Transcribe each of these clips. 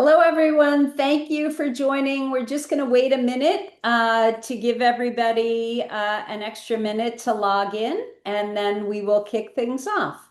Hello, everyone. Thank you for joining. We're just going to wait a minute to give everybody an extra minute to log in, and then we will kick things off.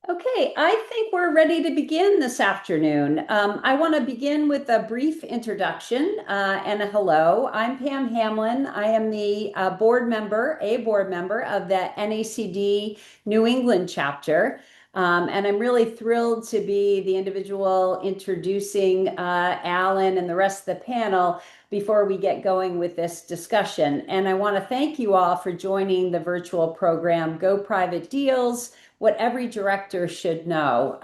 Okay, I think we're ready to begin this afternoon. I want to begin with a brief introduction and a hello. I'm Pam Hamlin. I am the board member of the NACD New England chapter. And I'm really thrilled to be the individual introducing Alan and the rest of the panel before we get going with this discussion. And I want to thank you all for joining the virtual program, Go Private Deals, what every director should know.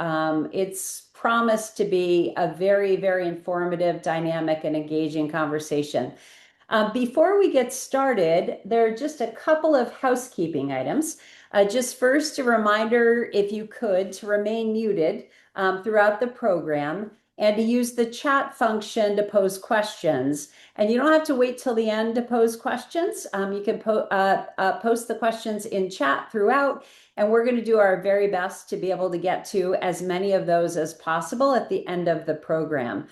It's promised to be a very, very informative, dynamic, and engaging conversation. Before we get started, there are just a couple of housekeeping items. Just first, a reminder, if you could, to remain muted throughout the program and to use the chat function to pose questions. And you don't have to wait till the end to pose questions. You can post the questions in chat throughout, and we're going to do our very best to be able to get to as many of those as possible at the end of the program.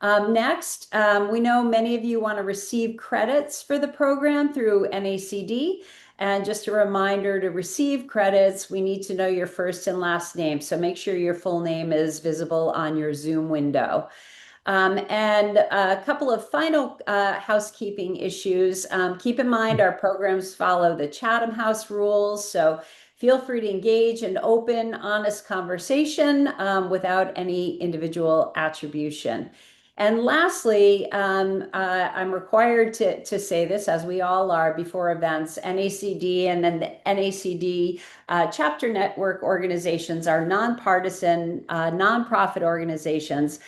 Next, we know many of you want to receive credits for the program through NACD. And just a reminder, to receive credits, we need to know your first and last name. So make sure your full name is visible on your Zoom window. And a couple of final housekeeping issues. Keep in mind our programs follow the Chatham House rules. So feel free to engage in open, honest conversation without any individual attribution. And lastly, I'm required to say this, as we all are before events. NACD and then the NACD chapter network organizations are nonpartisan, nonprofit organizations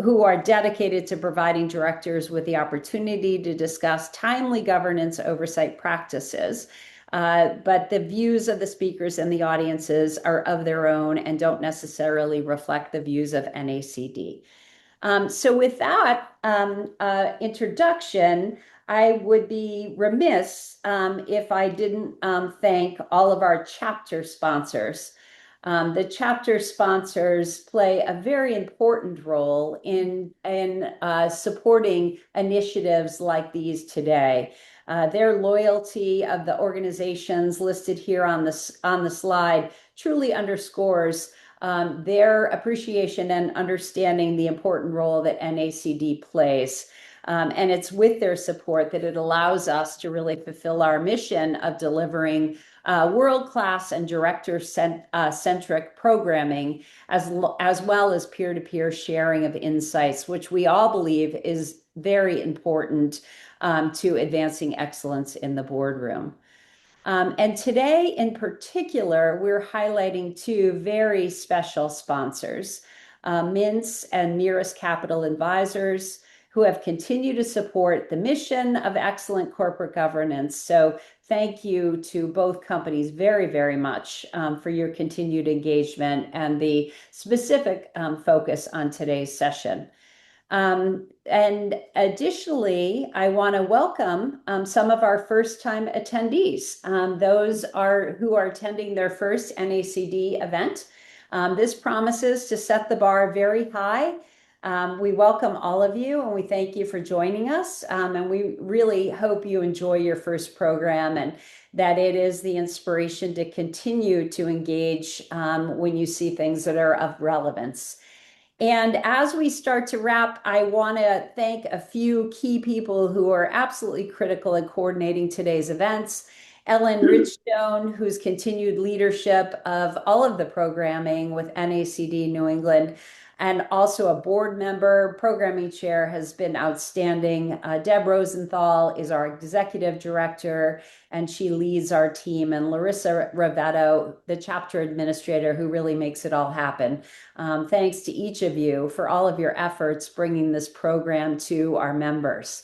who are dedicated to providing directors with the opportunity to discuss timely governance oversight practices. But the views of the speakers and the audiences are of their own and don't necessarily reflect the views of NACD. So with that introduction, I would be remiss if I didn't thank all of our chapter sponsors. The chapter sponsors play a very important role in supporting initiatives like these today. Their loyalty of the organizations listed here on the slide truly underscores their appreciation and understanding the important role that NACD plays. And it's with their support that it allows us to really fulfill our mission of delivering world-class and director-centric programming, as well as peer-to-peer sharing of insights, which we all believe is very important to advancing excellence in the boardroom. And today in particular, we're highlighting two very special sponsors, Mintz and Mirus Capital Advisors, who have continued to support the mission of excellent corporate governance. So thank you to both companies very, very much for your continued engagement and the specific focus on today's session. And additionally, I want to welcome some of our first-time attendees, those who are attending their first NACD event. This promises to set the bar very high. We welcome all of you and we thank you for joining us. And we really hope you enjoy your first program and that it is the inspiration to continue to engage when you see things that are of relevance. And as we start to wrap, I want to thank a few key people who are absolutely critical in coordinating today's events. Ellen Richstone, whose continued leadership of all of the programming with NACD New England, and also a board member, programming chair, has been outstanding. Deb Rosenthal is our executive director, and she leads our team. And Larissa Ravetto, the chapter administrator, who really makes it all happen. Thanks to each of you for all of your efforts bringing this program to our members.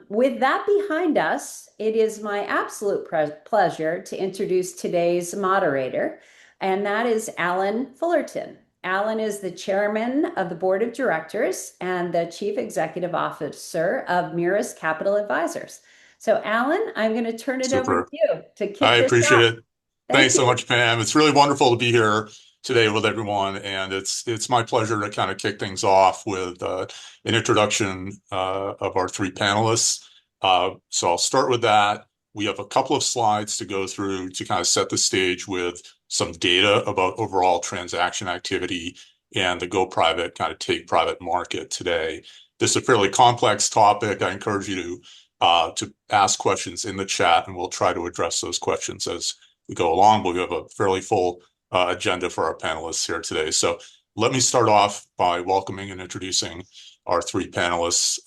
With that behind us, it is my absolute pleasure to introduce today's moderator. and that is Alan Fullerton. Alan is the chairman of the board of directors and the chief executive officer of Mirus Capital Advisors. So, Alan, I'm going to turn it over to Super. you to I kick this appreciate off. it. Thank Thanks so you. much, Pam. It's really wonderful to be here today with everyone, and it's my pleasure to kind of kick things off with an introduction of our three panelists. So I'll start with that. We have a couple of slides to go through to kind of set the stage with some data about overall transaction activity and the go private, kind of take private market today. This is a fairly complex topic. I encourage you to ask questions in the chat, and we'll try to address those questions as we go along. But we have a fairly full agenda for our panelists here today. So let me start off by welcoming and introducing our three panelists.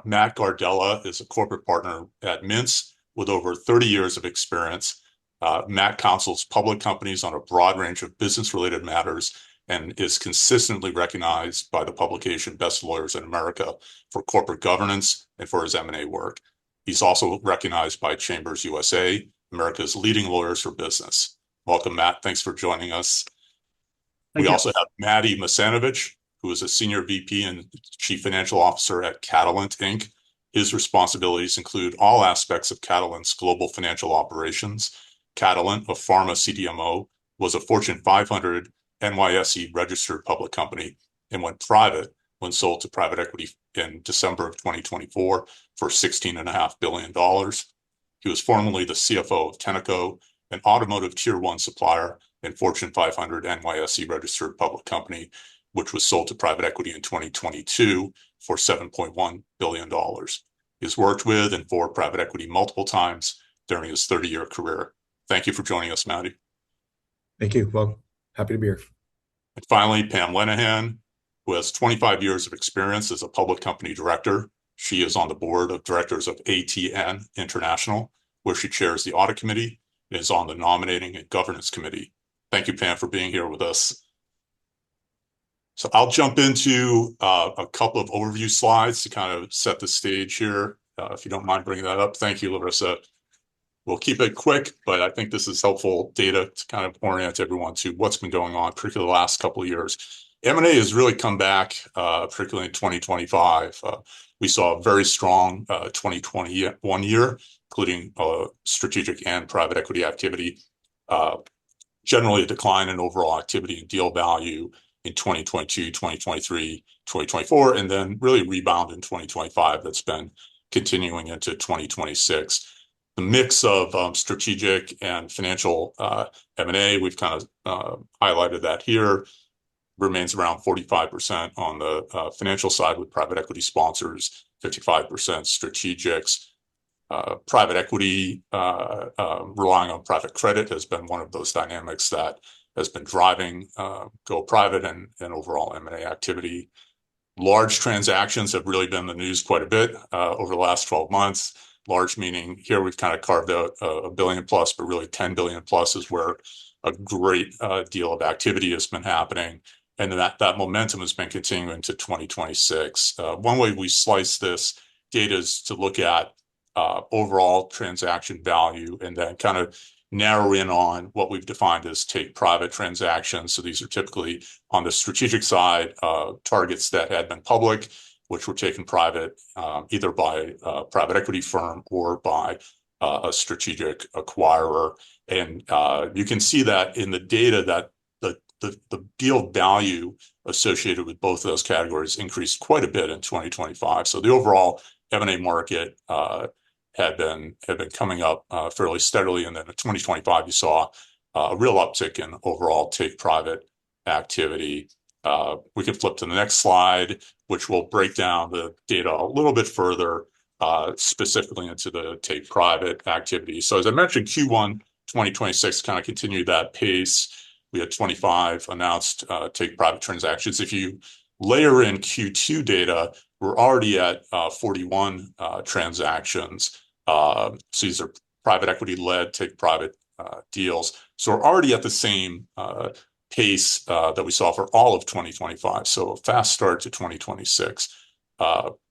Matt Gardella is a corporate partner at Mintz with over 30 years of experience. Matt counsels public companies on a broad range of business-related matters and is consistently recognized by the publication Best Lawyers in America for corporate governance and for his M&A work. He's also recognized by Chambers USA, America's leading lawyers for business. Welcome, Matt. Thanks for joining us. We Thank you. also have Maddie Masanovich, who is a senior VP and chief financial officer at Catalent Inc. His responsibilities include all aspects of Catalent's global financial operations. Catalent, a pharma CDMO, was a Fortune 500 NYSE registered public company and went private when sold to private equity in December of 2024 for $16.5 billion. He was formerly the CFO of Tenneco, an automotive tier one supplier and Fortune 500 NYSE registered public company, which was sold to private equity in 2022 for $7.1 billion. He's worked with and for private equity multiple times during his 30-year career. Thank you for joining us, Maddie. Thank you. Well, happy to be here. And finally, Pam Lenahan, who has 25 years of experience as a public company director. She is on the board of directors of ATN International, where she chairs the audit committee and is on the nominating and governance committee. Thank you, Pam, for being here with us. So I'll jump into a couple of overview slides to kind of set the stage here. If you don't mind bringing that up. Thank you, Larissa. We'll keep it quick, but I think this is helpful data to kind of orient everyone to what's been going on, particularly the last couple of years. M&A has really come back, particularly in 2025. We saw a very strong 2021 year, including strategic and private equity activity. Generally a decline in overall activity and deal value in 2022, 2023, 2024, and then really rebound in 2025 that's been continuing into 2026. The mix of strategic and financial M&A, we've kind of highlighted that here, remains around 45% on the financial side with private equity sponsors, 55% strategics. Private equity relying on private credit has been one of those dynamics that has been driving go private and overall M&A activity. Large transactions have really been in the news quite a bit over the last 12 months. Large meaning here we've kind of carved out a billion plus, but really 10 billion plus is where a great deal of activity has been happening. And that momentum has been continuing to 2026. One way we slice this data is to look at overall transaction value and then kind of narrow in on what we've defined as take private transactions. So these are typically on the strategic side, targets that had been public, which were taken private either by a private equity firm or by a strategic acquirer. And you can see that in the data that the deal value associated with both of those categories increased quite a bit in 2025. So the overall M&A market had been coming up fairly steadily, and then in 2025 you saw a real uptick in overall take private activity. We can flip to the next slide, which will break down the data a little bit further, specifically into the take private activity. So as I mentioned, Q1 2026 kind of continued that pace. We had 25 announced take private transactions. If you layer in Q2 data, we're already at 41 transactions. So these are private equity led take private deals. So we're already at the same pace that we saw for all of 2025. So a fast start to 2026.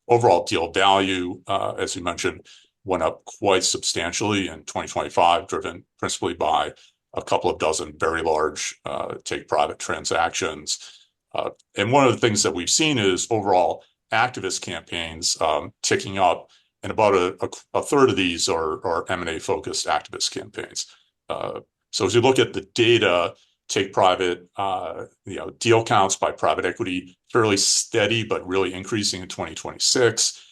Overall deal value, as you mentioned, went up quite substantially in 2025, driven principally by a couple of dozen very large take private transactions. And one of the things that we've seen is overall activist campaigns ticking up, and about a third of these are M&A focused activist campaigns. So as you look at the data, take private, deal counts by private equity, fairly steady, but really increasing in 2026.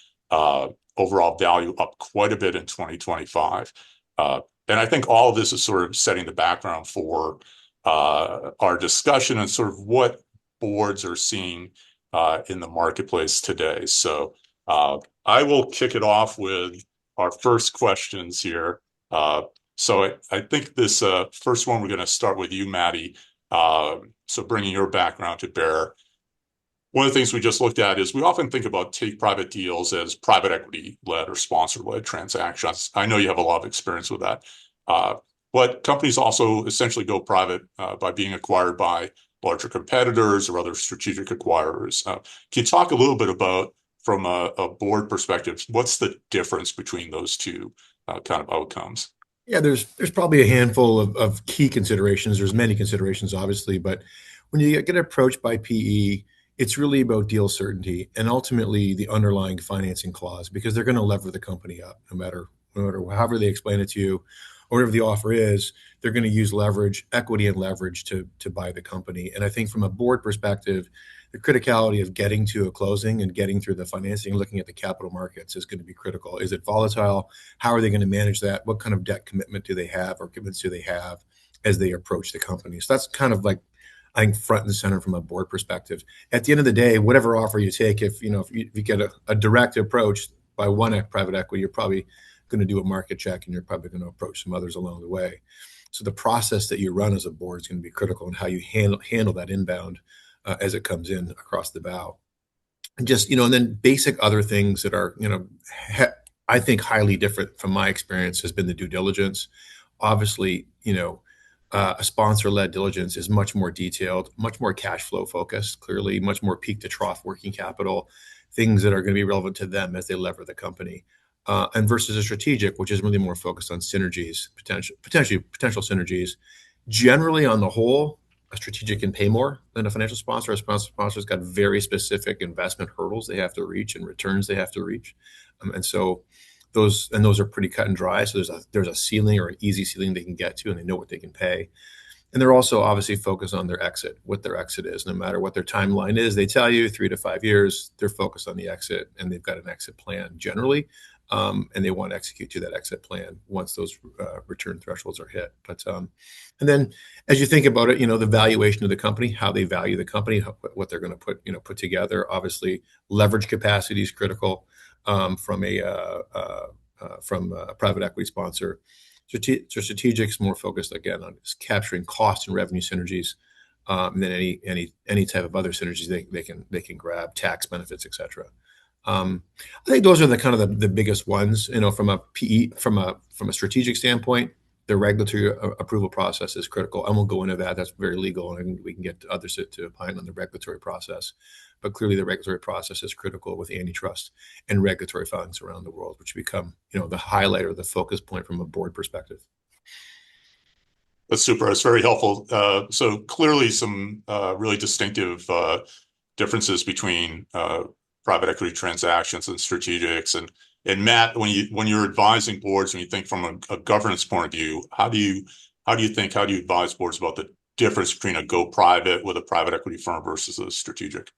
Overall value up quite a bit in 2025. And I think all of this is sort of setting the background for our discussion and sort of what boards are seeing in the marketplace today. So I will kick it off with our first questions here. So I think this first one, we're going to start with you, Maddie. So bringing your background to bear. One of the things we just looked at is we often think about take private deals as private equity led or sponsor led transactions. I know you have a lot of experience with that. But companies also essentially go private by being acquired by larger competitors or other strategic acquirers. Can you talk a little bit about, from a board perspective, what's the difference between those two kind of outcomes? Yeah, there's probably a handful of key considerations. There's many considerations, obviously, but when you get approached by PE, it's really about deal certainty and ultimately the underlying financing clause, because they're going to lever the company up no matter however they explain it to you, or whatever the offer is. They're going to use leverage, equity and leverage to buy the company. And I think from a board perspective, the criticality of getting to a closing and getting through the financing, looking at the capital markets, is going to be critical. Is it volatile? How are they going to manage that? What kind of debt commitment do they have, or commitments do they have as they approach the company? So that's kind of like, I think, front and center from a board perspective. At the end of the day, whatever offer you take, if you get a direct approach by one private equity, you're probably going to do a market check, and you're probably going to approach some others along the way. So the process that you run as a board is going to be critical in how you handle that inbound as it comes in across the bow. And just, and then basic other things that are, I think highly different from my experience has been the due diligence. Obviously, a sponsor-led diligence is much more detailed, much more cash flow focused, clearly much more peak to trough working capital, things that are going to be relevant to them as they lever the company. And versus a strategic, which is really more focused on synergies, potential synergies. Generally, on the whole, a strategic can pay more than a financial sponsor. A sponsor's got very specific investment hurdles they have to reach and returns they have to reach, and so those are pretty cut and dry. So there's a ceiling, or an easy ceiling they can get to, and they know what they can pay. And they're also obviously focused on their exit, what their exit is. No matter what their timeline is, they tell you 3 to 5 years. They're focused on the exit, and they've got an exit plan generally. And they want to execute to that exit plan once those return thresholds are hit. But and then as you think about it, the valuation of the company, how they value the company, what they're going to put together. Obviously, leverage capacity is critical from a private equity sponsor. Strategic's more focused again on capturing cost and revenue synergies, and then any type of other synergies they can grab, tax benefits, etc. I think those are the biggest ones. From a PE, from a strategic standpoint, the regulatory approval process is critical. I won't go into that. That's very legal, and we can get others to opine on the regulatory process. But clearly, the regulatory process is critical with antitrust and regulatory filings around the world, which become the highlight or the focus point from a board perspective. That's super. It's very helpful. So clearly, some really distinctive differences between private equity transactions and strategics. And Matt, when you're advising boards, when you think from a governance point of view, how do you advise boards about the difference between a go private with a private equity firm versus a strategic?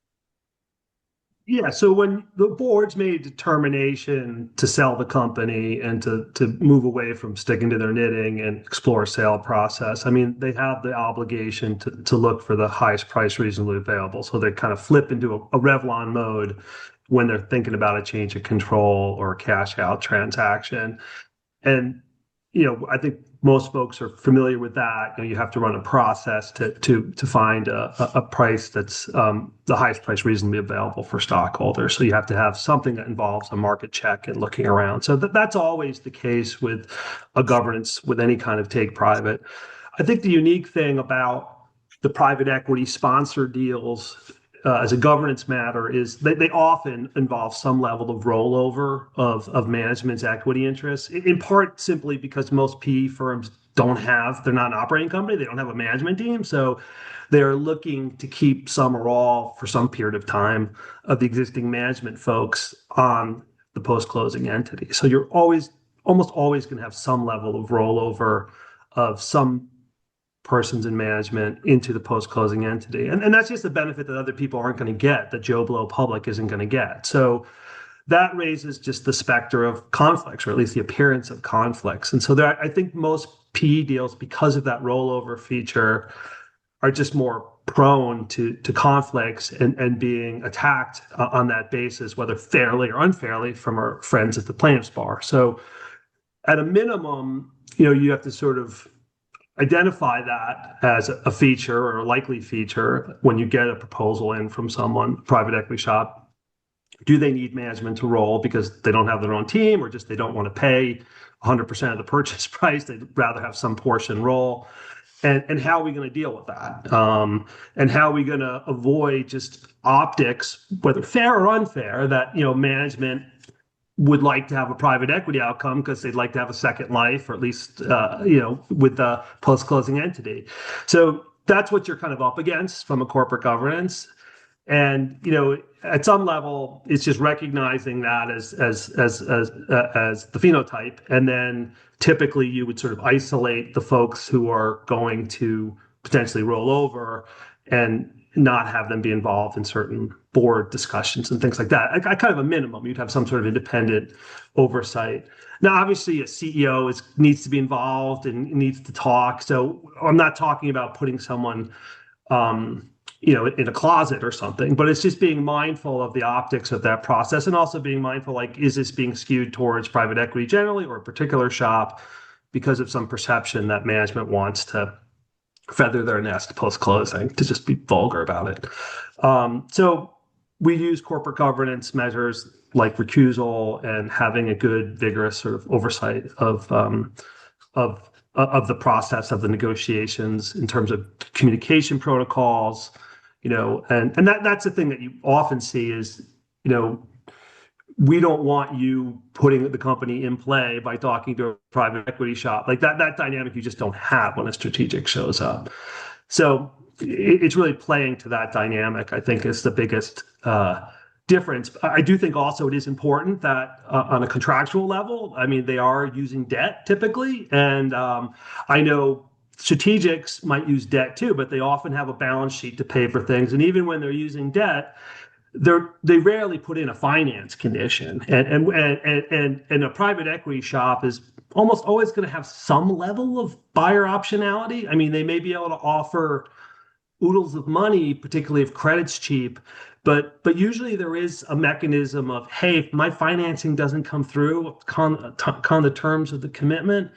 Yeah, so when the board's made a determination to sell the company and to move away from sticking to their knitting and explore a sale process, I mean, they have the obligation to look for the highest price reasonably available. So they kind of flip into a Revlon mode when they're thinking about a change of control or a cash out transaction. And I think most folks are familiar with that. You have to run a process to find a price that's the highest price reasonably available for stockholders. So you have to have something that involves a market check and looking around. So that's always the case with a governance, with any kind of take private. I think the unique thing about the private equity sponsor deals as a governance matter is they often involve some level of rollover of management's equity interests, in part simply because most PE firms they're not an operating company, they don't have a management team. So they're looking to keep some or all for some period of time of the existing management folks on the post-closing entity. So you're almost always going to have some level of rollover of some persons in management into the post-closing entity. And that's just a benefit that other people aren't going to get, that Joe Blow public isn't going to get. So that raises just the specter of conflicts, or at least the appearance of conflicts. And so there, I think most PE deals, because of that rollover feature, are just more prone to conflicts and being attacked on that basis, whether fairly or unfairly, from our friends at the plaintiffs bar. So at a minimum, you have to sort of identify that as a feature or a likely feature when you get a proposal in from someone, private equity shop. Do they need management to roll because they don't have their own team, or just they don't want to pay 100% of the purchase price? They'd rather have some portion roll. And how are we going to deal with that? And how are we going to avoid just optics, whether fair or unfair, that management would like to have a private equity outcome because they'd like to have a second life, or at least with the post-closing entity. So that's what you're kind of up against from a corporate governance. And at some level, it's just recognizing that as the phenotype, and then typically you would sort of isolate the folks who are going to potentially roll over and not have them be involved in certain board discussions and things like that. I kind of a minimum, you'd have some sort of independent oversight. Now, obviously, a CEO needs to be involved and needs to talk. So I'm not talking about putting someone in a closet or something, but it's just being mindful of the optics of that process, and also being mindful, like, is this being skewed towards private equity generally, or a particular shop, because of some perception that management wants to feather their nest post-closing, to just be vulgar about it. So we use corporate governance measures like recusal and having a good, vigorous sort of oversight of the process of the negotiations in terms of communication protocols. And that's the thing that you often see is, we don't want you putting the company in play by talking to a private equity shop. Like that dynamic you just don't have when a strategic shows up. So it's really playing to that dynamic, I think, is the biggest difference. I do think also it is important that on a contractual level, I mean, they are using debt typically. And I know strategics might use debt too, but they often have a balance sheet to pay for things. And even when they're using debt, they rarely put in a finance condition. And a private equity shop is almost always going to have some level of buyer optionality. I mean, they may be able to offer oodles of money, particularly if credit's cheap, but usually there is a mechanism of, hey, if my financing doesn't come through on the terms of the commitment,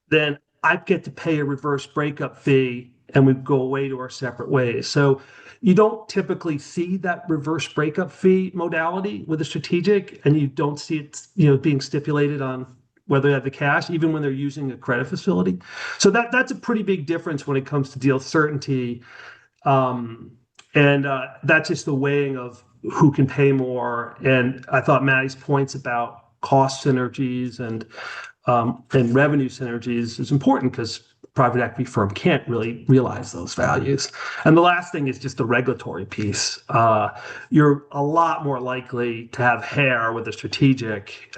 then I get to pay a reverse breakup fee and we go away to our separate ways. So you don't typically see that reverse breakup fee modality with a strategic, and you don't see it, being stipulated on whether they have the cash, even when they're using a credit facility. So that's a pretty big difference when it comes to deal certainty. And that's just the weighing of who can pay more. And I thought Maddie's points about cost synergies and revenue synergies is important, because private equity firm can't really realize those values. And the last thing is just the regulatory piece. You're a lot more likely to have hair with a strategic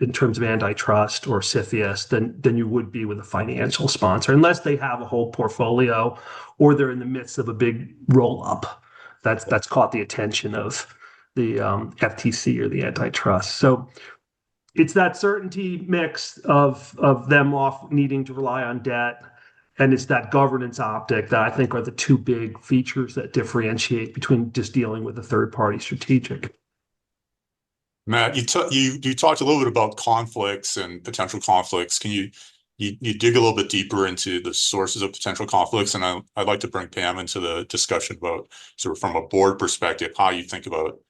in terms of antitrust or CFIUS than you would be with a financial sponsor, unless they have a whole portfolio or they're in the midst of a big roll-up that's caught the attention of the FTC or the antitrust. So it's that certainty mix of them needing to rely on debt, and it's that governance optic that I think are the two big features that differentiate between just dealing with a third-party strategic. Matt, you talked a little bit about conflicts and potential conflicts. Can you dig a little bit deeper into the sources of potential conflicts? And I'd like to bring Pam into the discussion about, sort of from a board perspective, how you think about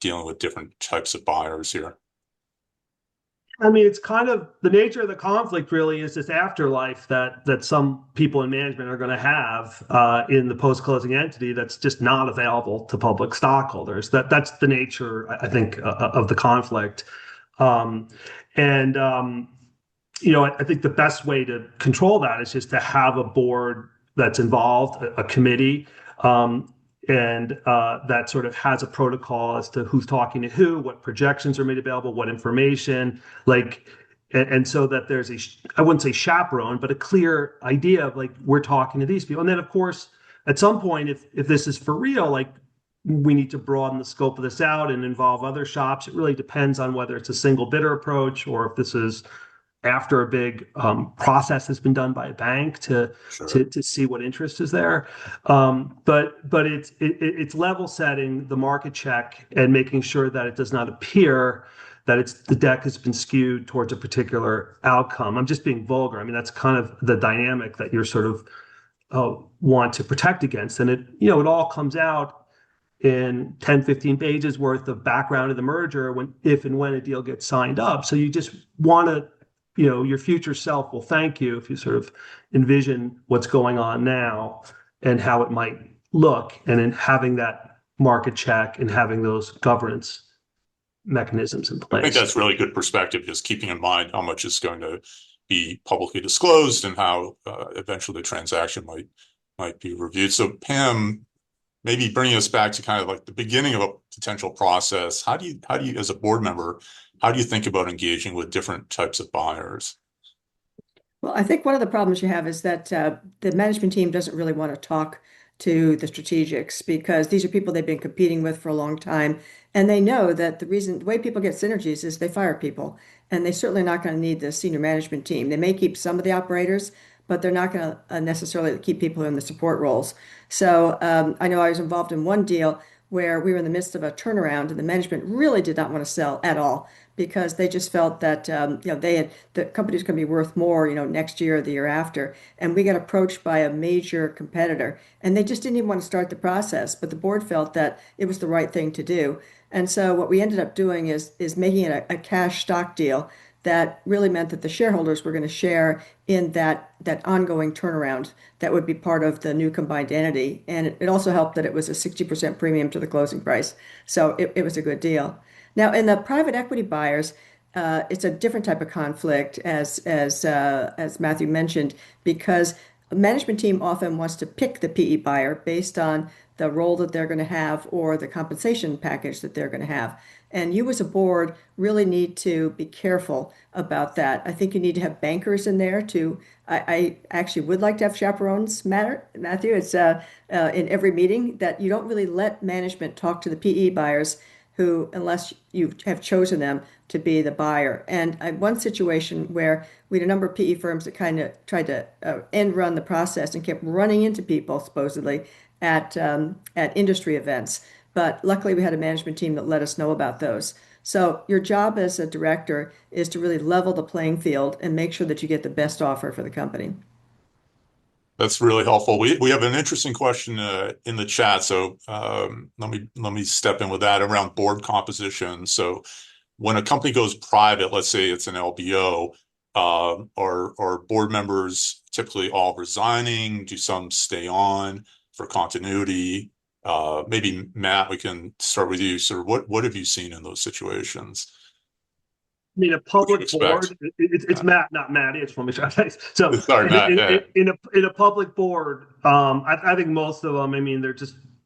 dealing with different types of buyers here. I mean, it's kind of the nature of the conflict really is this afterlife that some people in management are going to have in the post-closing entity that's just not available to public stockholders. That's the nature, I think, of the conflict. I think the best way to control that is just to have a board that's involved, a committee, and that sort of has a protocol as to who's talking to who, what projections are made available, what information, and so that there's I wouldn't say chaperone, but a clear idea of we're talking to these people. And then of course, at some point, if this is for real, we need to broaden the scope of this out and involve other shops. It really depends on whether it's a single bidder approach or if this is after a big process has been done by a bank to see what interest is there. But it's level setting the market check and making sure that it does not appear that the deck has been skewed towards a particular outcome. I'm just being vulgar. I mean, that's kind of the dynamic that you're sort of want to protect against. And it all comes out in 10, 15 pages worth of background of the merger if and when a deal gets signed up. So you just want to, your future self will thank you if you sort of envision what's going on now and how it might look, and in having that market check and having those governance mechanisms in place. I think that's really good perspective, just keeping in mind how much is going to be publicly disclosed and how eventually the transaction might be reviewed. So Pam, maybe bringing us back to kind of the beginning of a potential process, how do you, as a board member, how do you think about engaging with different types of buyers? Well, I think one of the problems you have is that the management team doesn't really want to talk to the strategics because these are people they've been competing with for a long time. And they know that the way people get synergies is they fire people. And they're certainly not going to need the senior management team. They may keep some of the operators, but they're not going to necessarily keep people in the support roles. So I know I was involved in one deal where we were in the midst of a turnaround and the management really did not want to sell at all because they just felt that the company's going to be worth more next year or the year after. And we got approached by a major competitor and they just didn't even want to start the process, but the board felt that it was the right thing to do. And so what we ended up doing is making it a cash stock deal that really meant that the shareholders were going to share in that ongoing turnaround that would be part of the new combined entity. And it also helped that it was a 60% premium to the closing price. So it was a good deal. Now, in the private equity buyers, it's a different type of conflict, as Matthew mentioned, because a management team often wants to pick the PE buyer based on the role that they're going to have or the compensation package that they're going to have. And you as a board really need to be careful about that. I think you need to have bankers in there too. I actually would like to have chaperones, Matthew. It's in every meeting that you don't really let management talk to the PE buyers unless you have chosen them to be the buyer. And I had one situation where we had a number of PE firms that kind of tried to end run the process and kept running into people supposedly at industry events. But luckily, we had a management team that let us know about those. So your job as a director is to really level the playing field and make sure that you get the best offer for the company. That's really helpful. We have an interesting question in the chat. So let me step in with that around board composition. So when a company goes private, let's say it's an LBO, are board members typically all resigning? Do some stay on for continuity? Maybe Matt, we can start with you. So what have you seen in those situations? I mean, a public board, it's Matt, not Matt. It's from So sorry, Matt, in a public board, I think most of them, I mean,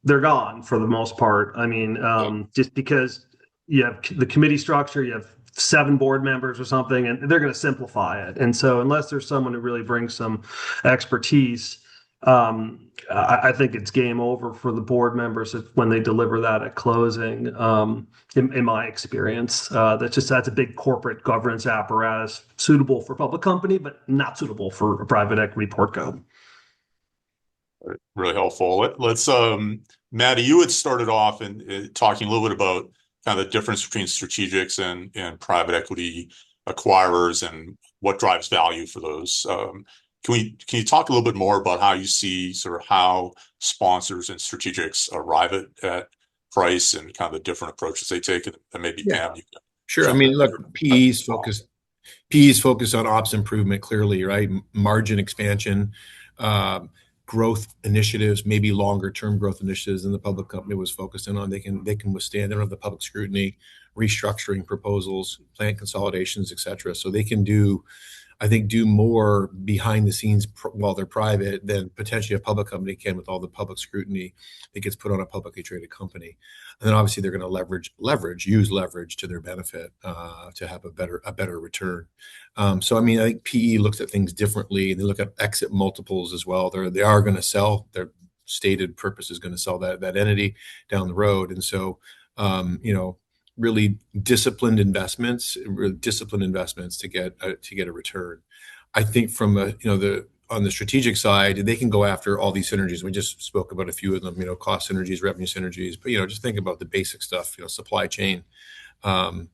they're gone for the most part. I mean, just because you have the committee structure, you have 7 board members or something, and they're going to simplify it. And so unless there's someone who really brings some expertise, I think it's game over for the board members when they deliver that at closing. In my experience, that's a big corporate governance apparatus suitable for a public company, but not suitable for a private equity portco. Really helpful. Let's Maddie, you had started off in talking a little bit about kind of the difference between strategics and private equity acquirers and what drives value for those. Can you talk a little bit more about how you see sort of how sponsors and strategics arrive at price and kind of the different approaches they take? And maybe Pam, you can. Sure. I mean, look, PE's focused on ops improvement, clearly, right? Margin expansion, growth initiatives, maybe longer term growth initiatives than the public company was focusing on. They can withstand under the public scrutiny, restructuring proposals, plant consolidations, et cetera. So they can do I think, do more behind the scenes while they're private than potentially a public company can with all the public scrutiny that gets put on a publicly traded company. And then obviously they're going to use leverage to their benefit to have a better return. So I mean, I think PE looks at things differently. They look at exit multiples as well. They are going to sell. Their stated purpose is going to sell that entity down the road, and so really disciplined investments to get a return. I think from on the strategic side, they can go after all these synergies. We just spoke about a few of them, cost synergies, revenue synergies, but just think about the basic stuff, supply chain synergies,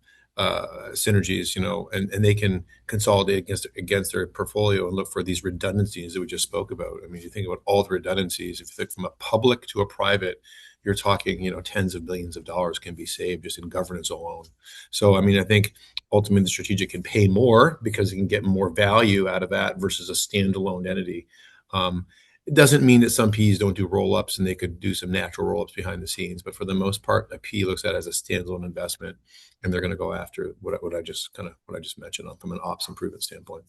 and they can consolidate against their portfolio and look for these redundancies that we just spoke about. I mean, you think about all the redundancies. If you think from a public to a private, you're talking, tens of billions of dollars can be saved just in governance alone. So, I mean, I think ultimately the strategic can pay more because it can get more value out of that versus a standalone entity. It doesn't mean that some PEs don't do roll-ups, and they could do some natural roll-ups behind the scenes. But for the most part, a PE looks at it as a standalone investment, and they're going to go after what I just mentioned from an ops improvement standpoint.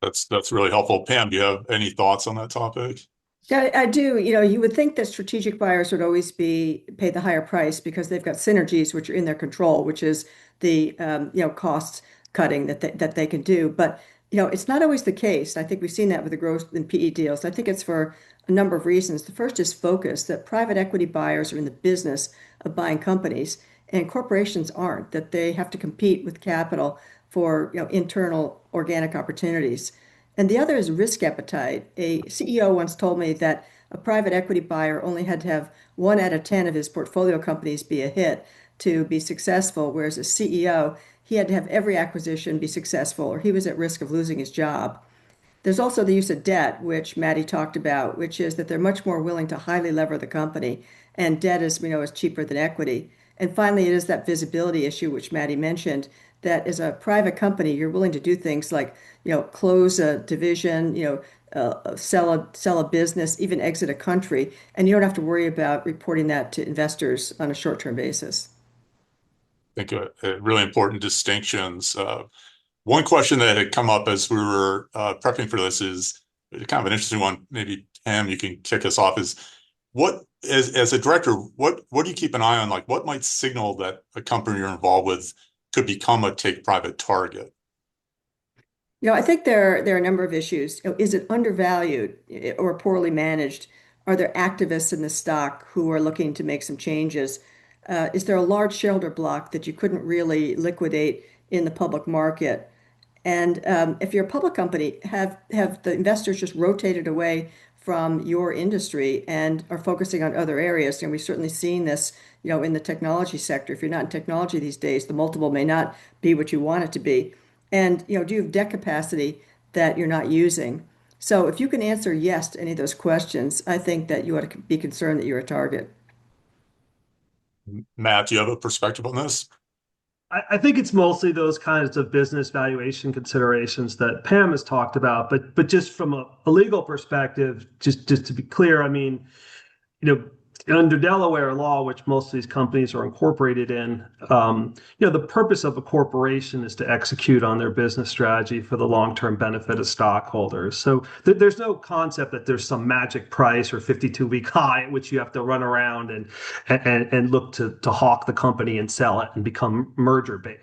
That's really helpful. Pam, do you have any thoughts on that topic? Yeah, I do. You would think that strategic buyers would always pay the higher price because they've got synergies which are in their control, which is the cost cutting that they can do. But it's not always the case. I think we've seen that with the growth in PE deals. I think it's for a number of reasons. The first is focus, that private equity buyers are in the business of buying companies, and corporations aren't, that they have to compete with capital for internal organic opportunities. And the other is risk appetite. A CEO once told me that a private equity buyer only had to have 1 out of 10 of his portfolio companies be a hit to be successful, whereas a CEO, he had to have every acquisition be successful or he was at risk of losing his job. There's also the use of debt, which Maddie talked about, which is that they're much more willing to highly lever the company, and debt, as we know, is cheaper than equity. And finally, it is that visibility issue, which Maddie mentioned, that as a private company, you're willing to do things like, close a division, sell a business, even exit a country, and you don't have to worry about reporting that to investors on a short-term basis. I think really important distinctions. One question that had come up as we were prepping for this is kind of an interesting one. Maybe Pam, you can kick us off. Is what as a director, what do you keep an eye on? Like, what might signal that a company you're involved with could become a take private target? I think there are a number of issues. Is it undervalued or poorly managed? Are there activists in the stock who are looking to make some changes? Is there a large shareholder block that you couldn't really liquidate in the public market? And if you're a public company, have the investors just rotated away from your industry and are focusing on other areas? And we've certainly seen this, in the technology sector. If you're not in technology these days, the multiple may not be what you want it to be. And, do you have debt capacity that you're not using? So if you can answer yes to any of those questions, I think that you ought to be concerned that you're a target. Matt, do you have a perspective on this? I think it's mostly those kinds of business valuation considerations that Pam has talked about, but just from a legal perspective, just to be clear, I mean, under Delaware law, which most of these companies are incorporated in, the purpose of a corporation is to execute on their business strategy for the long-term benefit of stockholders. So there's no concept that there's some magic price or 52-week high at which you have to run around and look to hawk the company and sell it and become merger bait.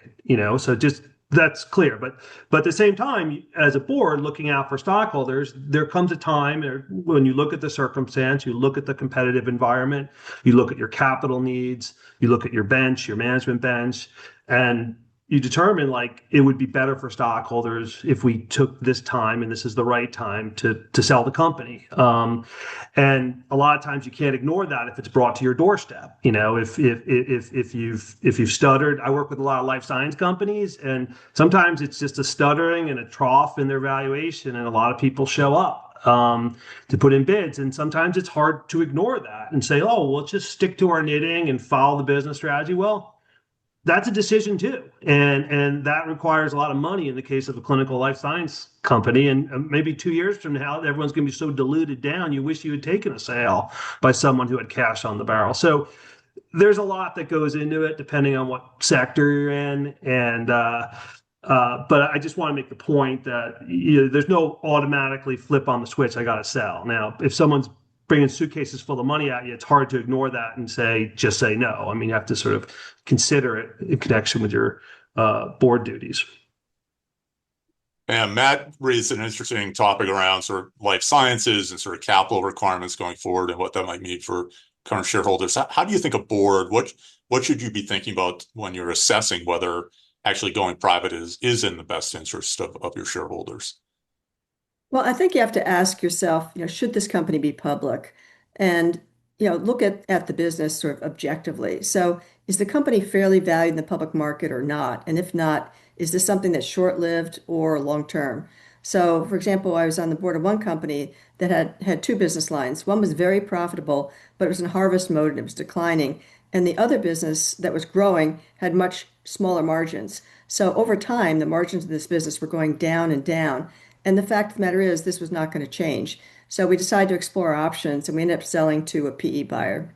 So just that's clear. But at the same time, as a board looking out for stockholders, there comes a time when you look at the circumstance, you look at the competitive environment, you look at your capital needs, you look at your bench, your management bench, and you determine like it would be better for stockholders if we took this time, and this is the right time to sell the company. And a lot of times you can't ignore that if it's brought to your doorstep. If you've stuttered, I work with a lot of life science companies, and sometimes it's just a stuttering and a trough in their valuation, and a lot of people show up to put in bids, and sometimes it's hard to ignore that and say, oh, we'll just stick to our knitting and follow the business strategy. Well, that's a decision too, and that requires a lot of money in the case of a clinical life science company. And maybe 2 years from now, everyone's going to be so diluted down, you wish you had taken a sale by someone who had cash on the barrel. So there's a lot that goes into it, depending on what sector you're in, and But I just want to make the point that there's no automatically flip on the switch. I got to sell. Now, if someone's bringing suitcases full of money at you, it's hard to ignore that and just say no. I mean, you have to sort of consider it in connection with your board duties. And Matt raised an interesting topic around sort of life sciences and sort of capital requirements going forward and what that might mean for current shareholders. How do you think a board, what should you be thinking about when you're assessing whether actually going private is in the best interest of your shareholders? Well, I think you have to ask yourself, should this company be public? And, look at the business sort of objectively. So is the company fairly valued in the public market or not? And if not, is this something that's short-lived or long-term? So, for example, I was on the board of one company that had two business lines. One was very profitable, but it was in harvest mode and it was declining. And the other business that was growing had much smaller margins. So over time, the margins of this business were going down and down. And the fact of the matter is, this was not going to change. So we decided to explore our options and we ended up selling to a PE buyer.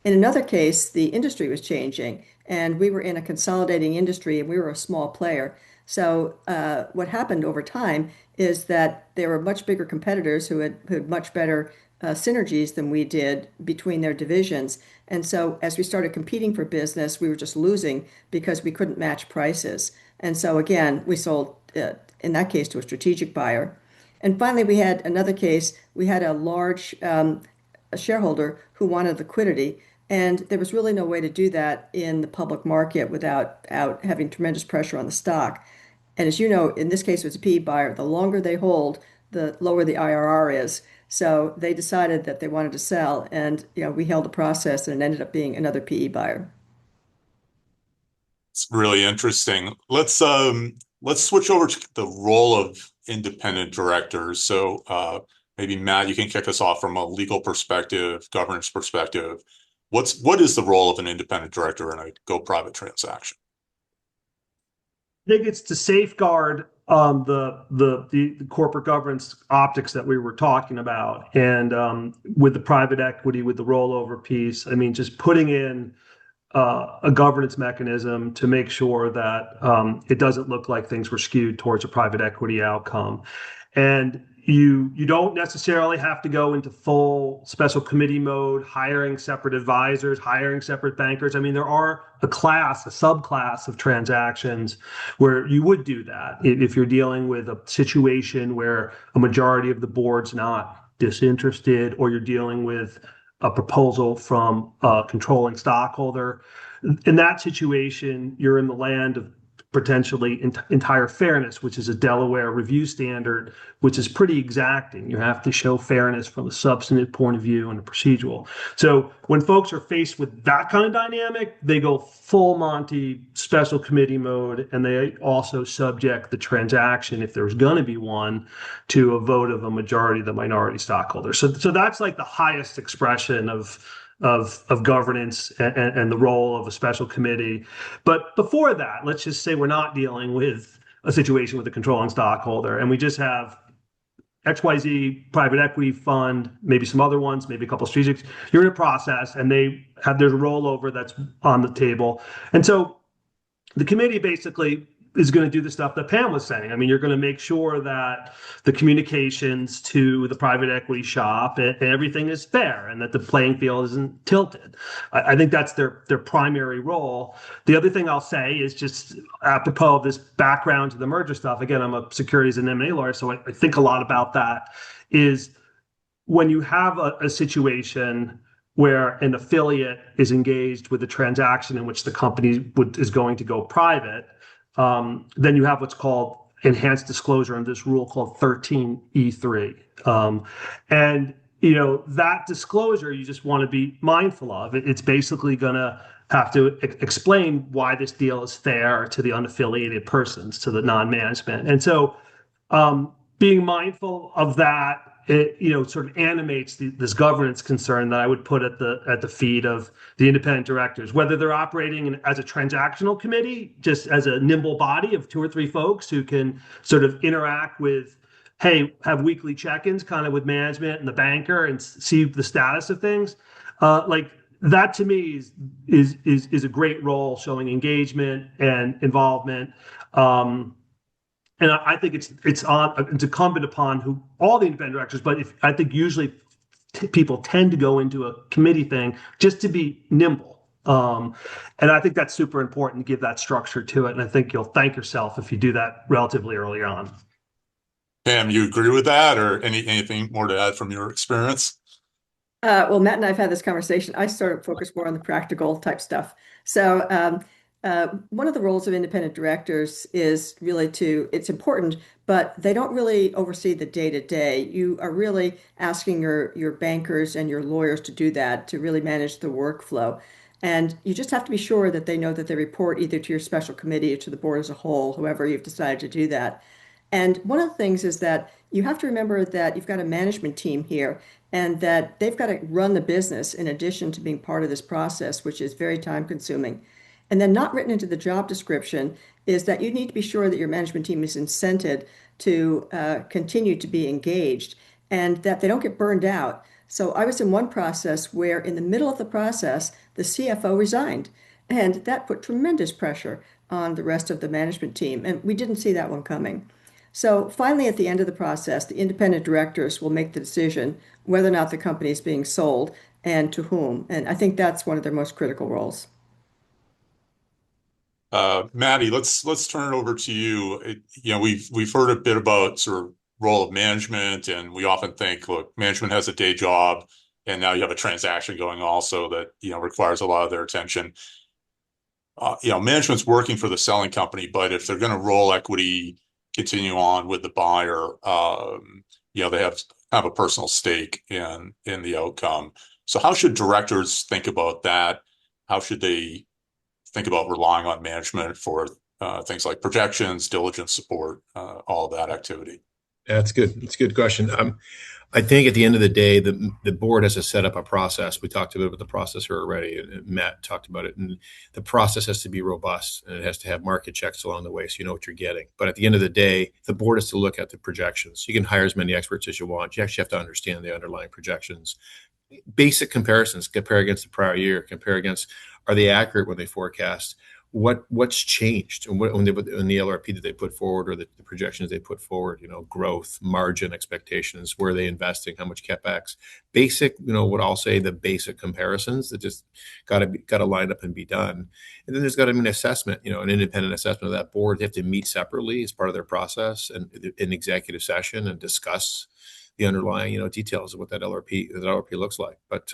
In another case, the industry was changing and we were in a consolidating industry and we were a small player. So what happened over time is that there were much bigger competitors who had much better synergies than we did between their divisions. And so as we started competing for business, we were just losing because we couldn't match prices. And so again, we sold in that case to a strategic buyer. And finally, we had another case. We had a large a shareholder who wanted liquidity, and there was really no way to do that in the public market without having tremendous pressure on the stock. And as you know, in this case, it was a PE buyer. The longer they hold, the lower the IRR is. So they decided that they wanted to sell, and we held the process, and it ended up being another PE buyer. It's really interesting. Let's switch over to the role of independent directors. So maybe Matt, you can kick us off from a legal perspective, governance perspective. What is the role of an independent director in a go private transaction? I think it's to safeguard the corporate governance optics that we were talking about, and with the private equity, with the rollover piece. I mean, just putting in a governance mechanism to make sure that it doesn't look like things were skewed towards a private equity outcome. And you don't necessarily have to go into full special committee mode, hiring separate advisors, hiring separate bankers. I mean, there are a subclass of transactions where you would do that if you're dealing with a situation where a majority of the board's not disinterested, or you're dealing with a proposal from a controlling stockholder. In that situation, you're in the land of potentially entire fairness, which is a Delaware review standard, which is pretty exacting. You have to show fairness from a substantive point of view and a procedural. So when folks are faced with that kind of dynamic, they go full Monty special committee mode, and they also subject the transaction, if there's going to be one, to a vote of a majority of the minority stockholders. So that's like the highest expression of governance and the role of a special committee. But before that, let's just say we're not dealing with a situation with a controlling stockholder, and we just have XYZ private equity fund, maybe some other ones, maybe a couple of strategics. You're in a process, and there's a rollover that's on the table. And so the committee basically is going to do the stuff that Pam was saying. I mean, you're going to make sure that the communications to the private equity shop and everything is fair, and that the playing field isn't tilted. I think that's their primary role. The other thing I'll say is, just apropos of this background to the merger stuff. Again, I'm a securities and M&A lawyer, so I think a lot about that. Is when you have a situation where an affiliate is engaged with a transaction in which the company is going to go private, then you have what's called enhanced disclosure in this rule called 13E3. And, that disclosure, you just want to be mindful of. It's basically going to have to explain why this deal is fair to the unaffiliated persons, to the non-management. And so being mindful of that, it sort of animates this governance concern that I would put at the feet of the independent directors, whether they're operating as a transactional committee, just as a nimble body of 2 or 3 folks who can sort of interact with, have weekly check-ins kind of with management and the banker and see the status of things. Like that to me is a great role, showing engagement and involvement. And I think it's incumbent upon all the independent directors, but I think usually people tend to go into a committee thing just to be nimble. And I think that's super important to give that structure to it. And I think you'll thank yourself if you do that relatively early on. Pam, you agree with that, or anything more to add from your experience? Well, Matt and I have had this conversation. I sort of focus more on the practical type stuff. So, one of the roles of independent directors is really it's important, but they don't really oversee the day to day. You are really asking your bankers and your lawyers to do that, to really manage the workflow. And you just have to be sure that they know that they report either to your special committee or to the board as a whole, whoever you've decided to do that. And one of the things is that you have to remember that you've got a management team here and that they've got to run the business in addition to being part of this process, which is very time consuming. And then not written into the job description is that you need to be sure that your management team is incented to continue to be engaged and that they don't get burned out. So I was in one process where in the middle of the process, the CFO resigned. And that put tremendous pressure on the rest of the management team. And we didn't see that one coming. So finally, at the end of the process, the independent directors will make the decision whether or not the company is being sold and to whom. And I think that's one of their most critical roles. Maddie, let's turn it over to you. We've heard a bit about sort of role of management, and we often think, look, management has a day job, and now you have a transaction going also that requires a lot of their attention. Management's working for the selling company, but if they're going to roll equity, continue on with the buyer, they have kind of a personal stake in the outcome. So how should directors think about that? How should they think about relying on management for things like projections, diligence support, all of that activity? That's good. It's a good question. I think at the end of the day, the board has to set up a process. We talked a bit about the process here already, and Matt talked about it. And the process has to be robust, and it has to have market checks along the way, so you know what you're getting. But at the end of the day, the board has to look at the projections. You can hire as many experts as you want. You actually have to understand the underlying projections. Basic comparisons: compare against the prior year, compare against, are they accurate when they forecast? What's changed and what in the LRP that they put forward, or the projections they put forward, growth, margin expectations, where are they investing, how much CapEx, basic, what I'll say, the basic comparisons that just got to line up and be done. And then there's got to be an assessment, an independent assessment of that board. They have to meet separately as part of their process and in executive session and discuss the underlying, details of what that LRP looks like. But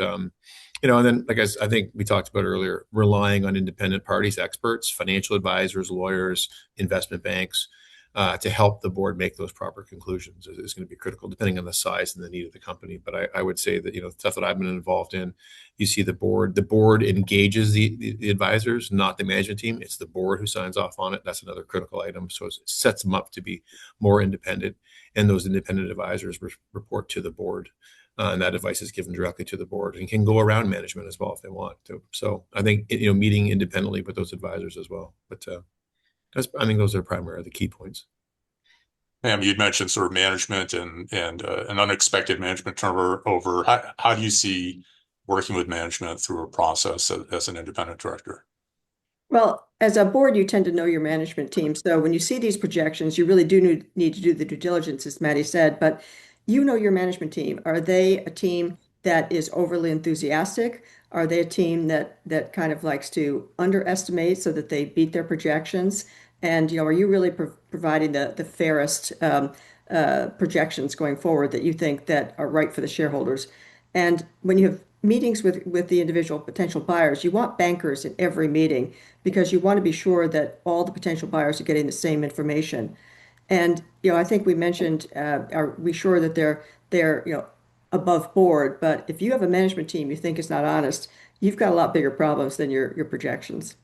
and then, like I think we talked about earlier, relying on independent parties, experts, financial advisors, lawyers, investment banks, to help the board make those proper conclusions is going to be critical, depending on the size and the need of the company. But I would say that, the stuff that I've been involved in, you see the board engages the advisors, not the management team. It's the board who signs off on it. That's another critical item. So it sets them up to be more independent. And those independent advisors report to the board. And that advice is given directly to the board and can go around management as well if they want to. So I think, meeting independently with those advisors as well. But I think those are the key points. Pam, you'd mentioned sort of management and an unexpected management turnover. How do you see working with management through a process as an independent director? Well, as a board, you tend to know your management team. So when you see these projections, you really do need to do the due diligence, as Maddie said, but you know your management team. Are they a team that is overly enthusiastic? Are they a team that kind of likes to underestimate so that they beat their projections? And are you really providing the fairest projections going forward that you think that are right for the shareholders? And when you have meetings with the individual potential buyers, you want bankers in every meeting because you want to be sure that all the potential buyers are getting the same information. And I think we mentioned, are we sure that they're above board? But if you have a management team you think is not honest, you've got a lot bigger problems than your projections.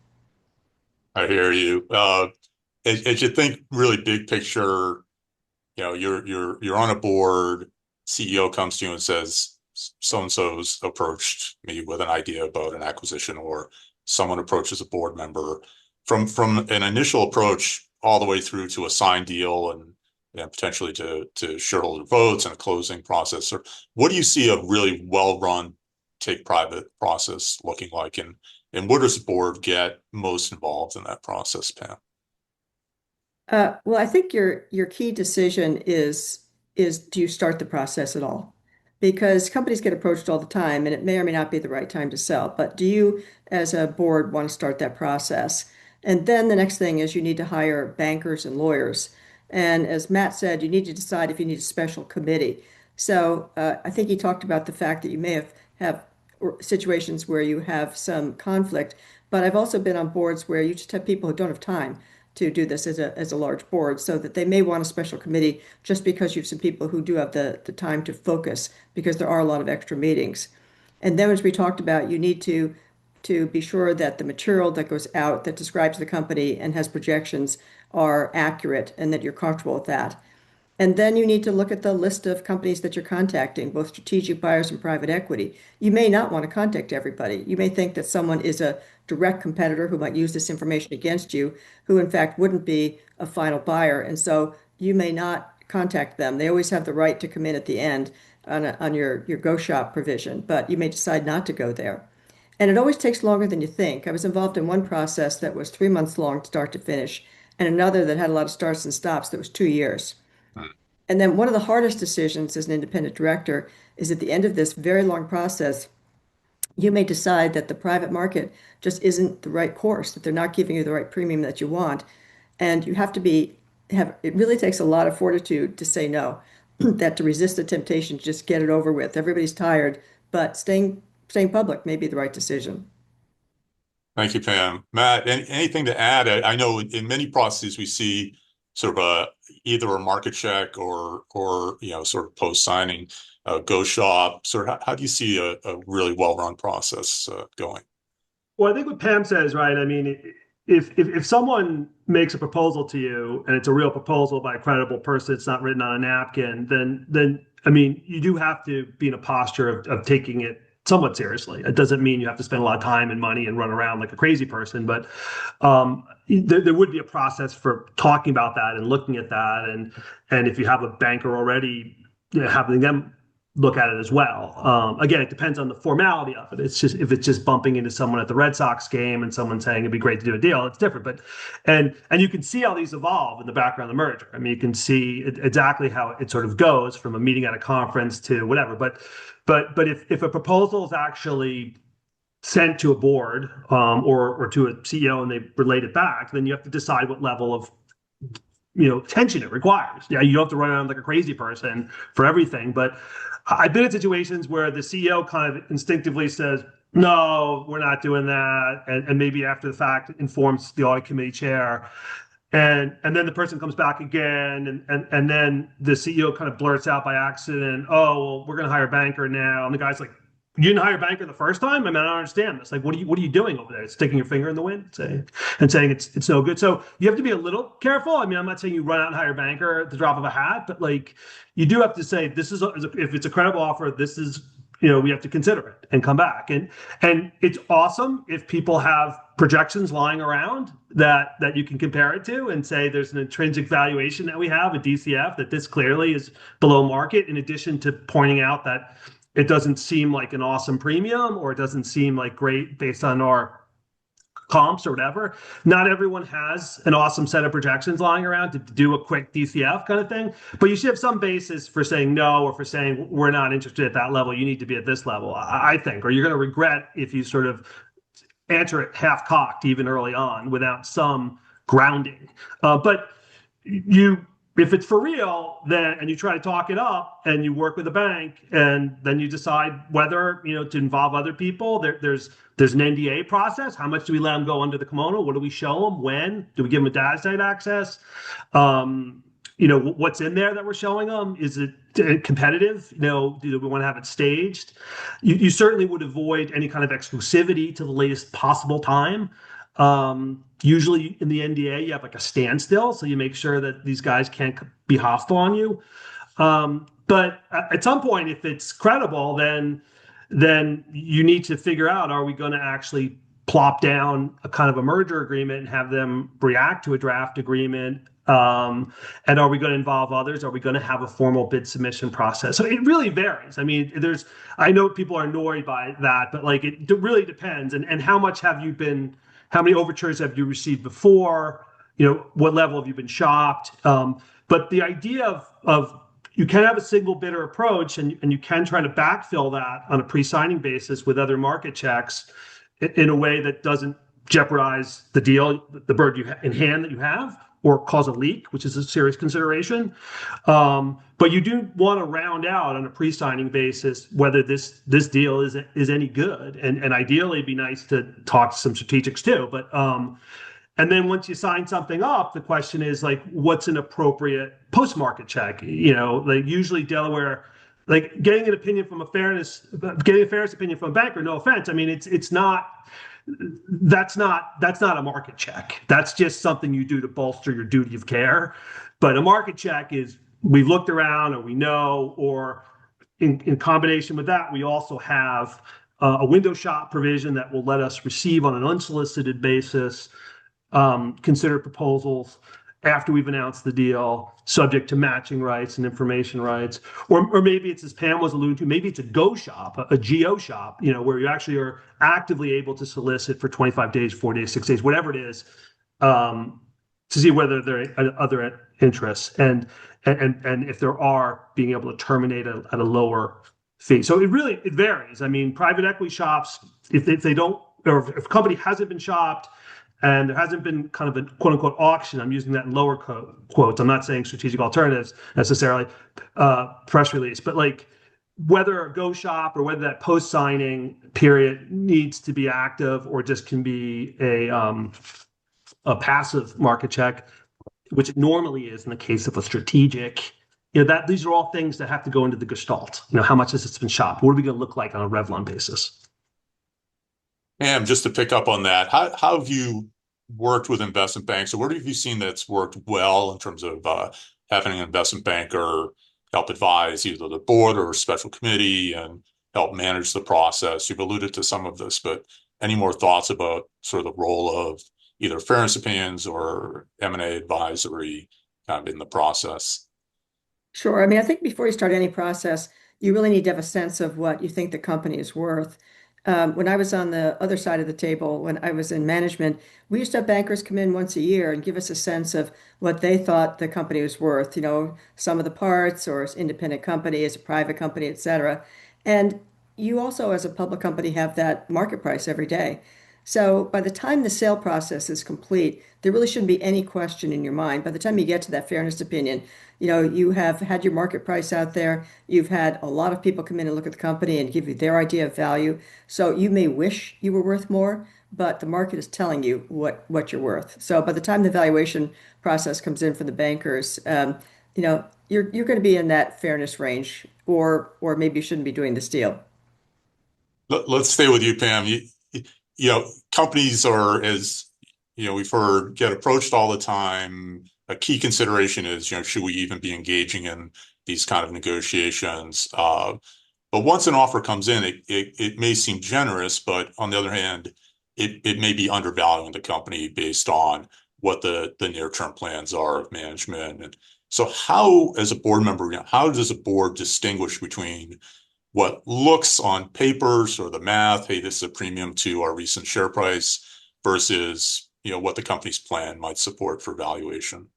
I hear you. As you think really big picture, you're on a board, CEO comes to you and says, so-and-so's approached me with an idea about an acquisition, or someone approaches a board member from an initial approach all the way through to a signed deal and potentially to shareholder votes and a closing process. Or what do you see a really well-run take private process looking like? And where does the board get most involved in that process, Pam? Well, I think your key decision is do you start the process at all? Because companies get approached all the time, and it may or may not be the right time to sell. But do you, as a board, want to start that process? And then the next thing is you need to hire bankers and lawyers. And as Matt said, you need to decide if you need a special committee. So I think he talked about the fact that you may have situations where you have some conflict. But I've also been on boards where you just have people who don't have time to do this as a large board, so that they may want a special committee just because you have some people who do have the time to focus, because there are a lot of extra meetings. And then, as we talked about, you need to be sure that the material that goes out that describes the company and has projections are accurate and that you're comfortable with that. And then you need to look at the list of companies that you're contacting, both strategic buyers and private equity. You may not want to contact everybody. You may think that someone is a direct competitor who might use this information against you, who in fact wouldn't be a final buyer. And so you may not contact them. They always have the right to come in at the end on your go shop provision, but you may decide not to go there. And it always takes longer than you think. I was involved in one process that was 3 months long, start to finish, and another that had a lot of starts and stops that was 2 years. And then one of the hardest decisions as an independent director is at the end of this very long process, you may decide that the private market just isn't the right course, that they're not giving you the right premium that you want. And you have to it really takes a lot of fortitude to say no, that to resist the temptation to just get it over with. Everybody's tired, but staying public may be the right decision. Thank you, Pam. Matt, anything to add? I know in many processes we see sort of either a market check or sort of post signing go shop. Sort of how do you see a really well-run process going? Well, I think what Pam says, right? I mean, if someone makes a proposal to you and it's a real proposal by a credible person, it's not written on a napkin, then I mean, you do have to be in a posture of taking it somewhat seriously. It doesn't mean you have to spend a lot of time and money and run around like a crazy person, but there would be a process for talking about that and looking at that, and if you have a banker already, having them look at it as well. Again, it depends on the formality of it. It's just if it's just bumping into someone at the Red Sox game and someone saying it'd be great to do a deal, it's different. But and you can see how these evolve in the background of the merger. I mean, you can see exactly how it sort of goes from a meeting at a conference to whatever. But if a proposal is actually sent to a board or to a CEO and they relate it back, then you have to decide what level of attention it requires. Yeah, you don't have to run around like a crazy person for everything, but I've been in situations where the CEO kind of instinctively says, no, we're not doing that. And maybe after the fact informs the audit committee chair. And then the person comes back again. And then the CEO kind of blurts out by accident, oh, well, we're going to hire a banker now. And the guy's like, you didn't hire a banker the first time? I mean, I don't understand this. Like, what are you doing over there? Sticking your finger in the wind saying it's no good. So you have to be a little careful. I mean, I'm not saying you run out and hire a banker at the drop of a hat, but like you do have to say if it's a credible offer, this is, we have to consider it and come back. And it's awesome if people have projections lying around that you can compare it to and say there's an intrinsic valuation that we have, a DCF, that this clearly is below market, in addition to pointing out that it doesn't seem like an awesome premium, or it doesn't seem like great based on our comps or whatever. Not everyone has an awesome set of projections lying around to do a quick DCF kind of thing, but you should have some basis for saying no, or for saying we're not interested at that level. You need to be at this level, I think, or you're going to regret if you sort of answer it half cocked even early on without some grounding. But if it's for real, then, and you try to talk it up and you work with a bank, and then you decide whether, to involve other people, there's an NDA process. How much do we let them go under the kimono? What do we show them? When do we give them a data site access? What's in there that we're showing them? Is it competitive? Do we want to have it staged? You certainly would avoid any kind of exclusivity to the latest possible time. Usually in the NDA, you have like a standstill, so you make sure that these guys can't be hostile on you. But at some point, if it's credible, then you need to figure out, are we going to actually plop down a kind of a merger agreement and have them react to a draft agreement? And are we going to involve others? Are we going to have a formal bid submission process? So it really varies. I mean, I know people are annoyed by that, but like it really depends. And how many overtures have you received before? what level have you been shopped? But the idea of you can have a single bidder approach, and you can try to backfill that on a pre-signing basis with other market checks in a way that doesn't jeopardize the deal, the bird in hand that you have, or cause a leak, which is a serious consideration. But you do want to round out on a pre-signing basis whether this deal is any good, and ideally it'd be nice to talk to some strategics too. But and then once you sign something up, the question is like, what's an appropriate post-market check? Like usually Delaware, like getting a fairness opinion from a banker. No offense, I mean it's not. That's not a market check. That's just something you do to bolster your duty of care. But a market check is we've looked around, or we know, or in combination with that, we also have a window shop provision that will let us receive on an unsolicited basis consider proposals after we've announced the deal, subject to matching rights and information rights. Or maybe it's, as Pam was alluding to, maybe it's a go shop, a geo shop, where you actually are actively able to solicit for 25 days, 4 days, 6 days, whatever it is, to see whether there are other interests. And if there are, being able to terminate at a lower fee. So it varies. I mean, private equity shops, if they don't, or if a company hasn't been shopped, and there hasn't been kind of a quote unquote auction, I'm using that in lower quotes. I'm not saying strategic alternatives necessarily, press release, but like whether a go shop or whether that post signing period needs to be active or just can be a passive market check, which it normally is in the case of a strategic. That these are all things that have to go into the gestalt. How much has it been shopped? What are we going to look like on a Revlon basis? And just to pick up on that, how have you worked with investment banks, or what have you seen that's worked well in terms of having an investment banker help advise either the board or a special committee and help manage the process? You've alluded to some of this, but any more thoughts about sort of the role of either fairness opinions or M&A advisory kind of in the process? Sure. I mean, I think before you start any process, you really need to have a sense of what you think the company is worth. When I was on the other side of the table, when I was in management, we used to have bankers come in once a year and give us a sense of what they thought the company was worth, some of the parts, or as independent company, as a private company, et cetera. And you also, as a public company, have that market price every day. So by the time the sale process is complete, there really shouldn't be any question in your mind. By the time you get to that fairness opinion, you have had your market price out there. You've had a lot of people come in and look at the company and give you their idea of value. So you may wish you were worth more, but the market is telling you what you're worth. So by the time the valuation process comes in for the bankers, you're going to be in that fairness range, or maybe you shouldn't be doing this deal. Let's stay with you, Pam. Companies are, as we've heard, get approached all the time. A key consideration is, should we even be engaging in these kind of negotiations? But once an offer comes in, it may seem generous, but on the other hand, it may be undervaluing the company based on what the near-term plans are of management. And so how, as a board member, how does a board distinguish between what looks on papers or the math, hey, this is a premium to our recent share price, versus what the company's plan might support for valuation?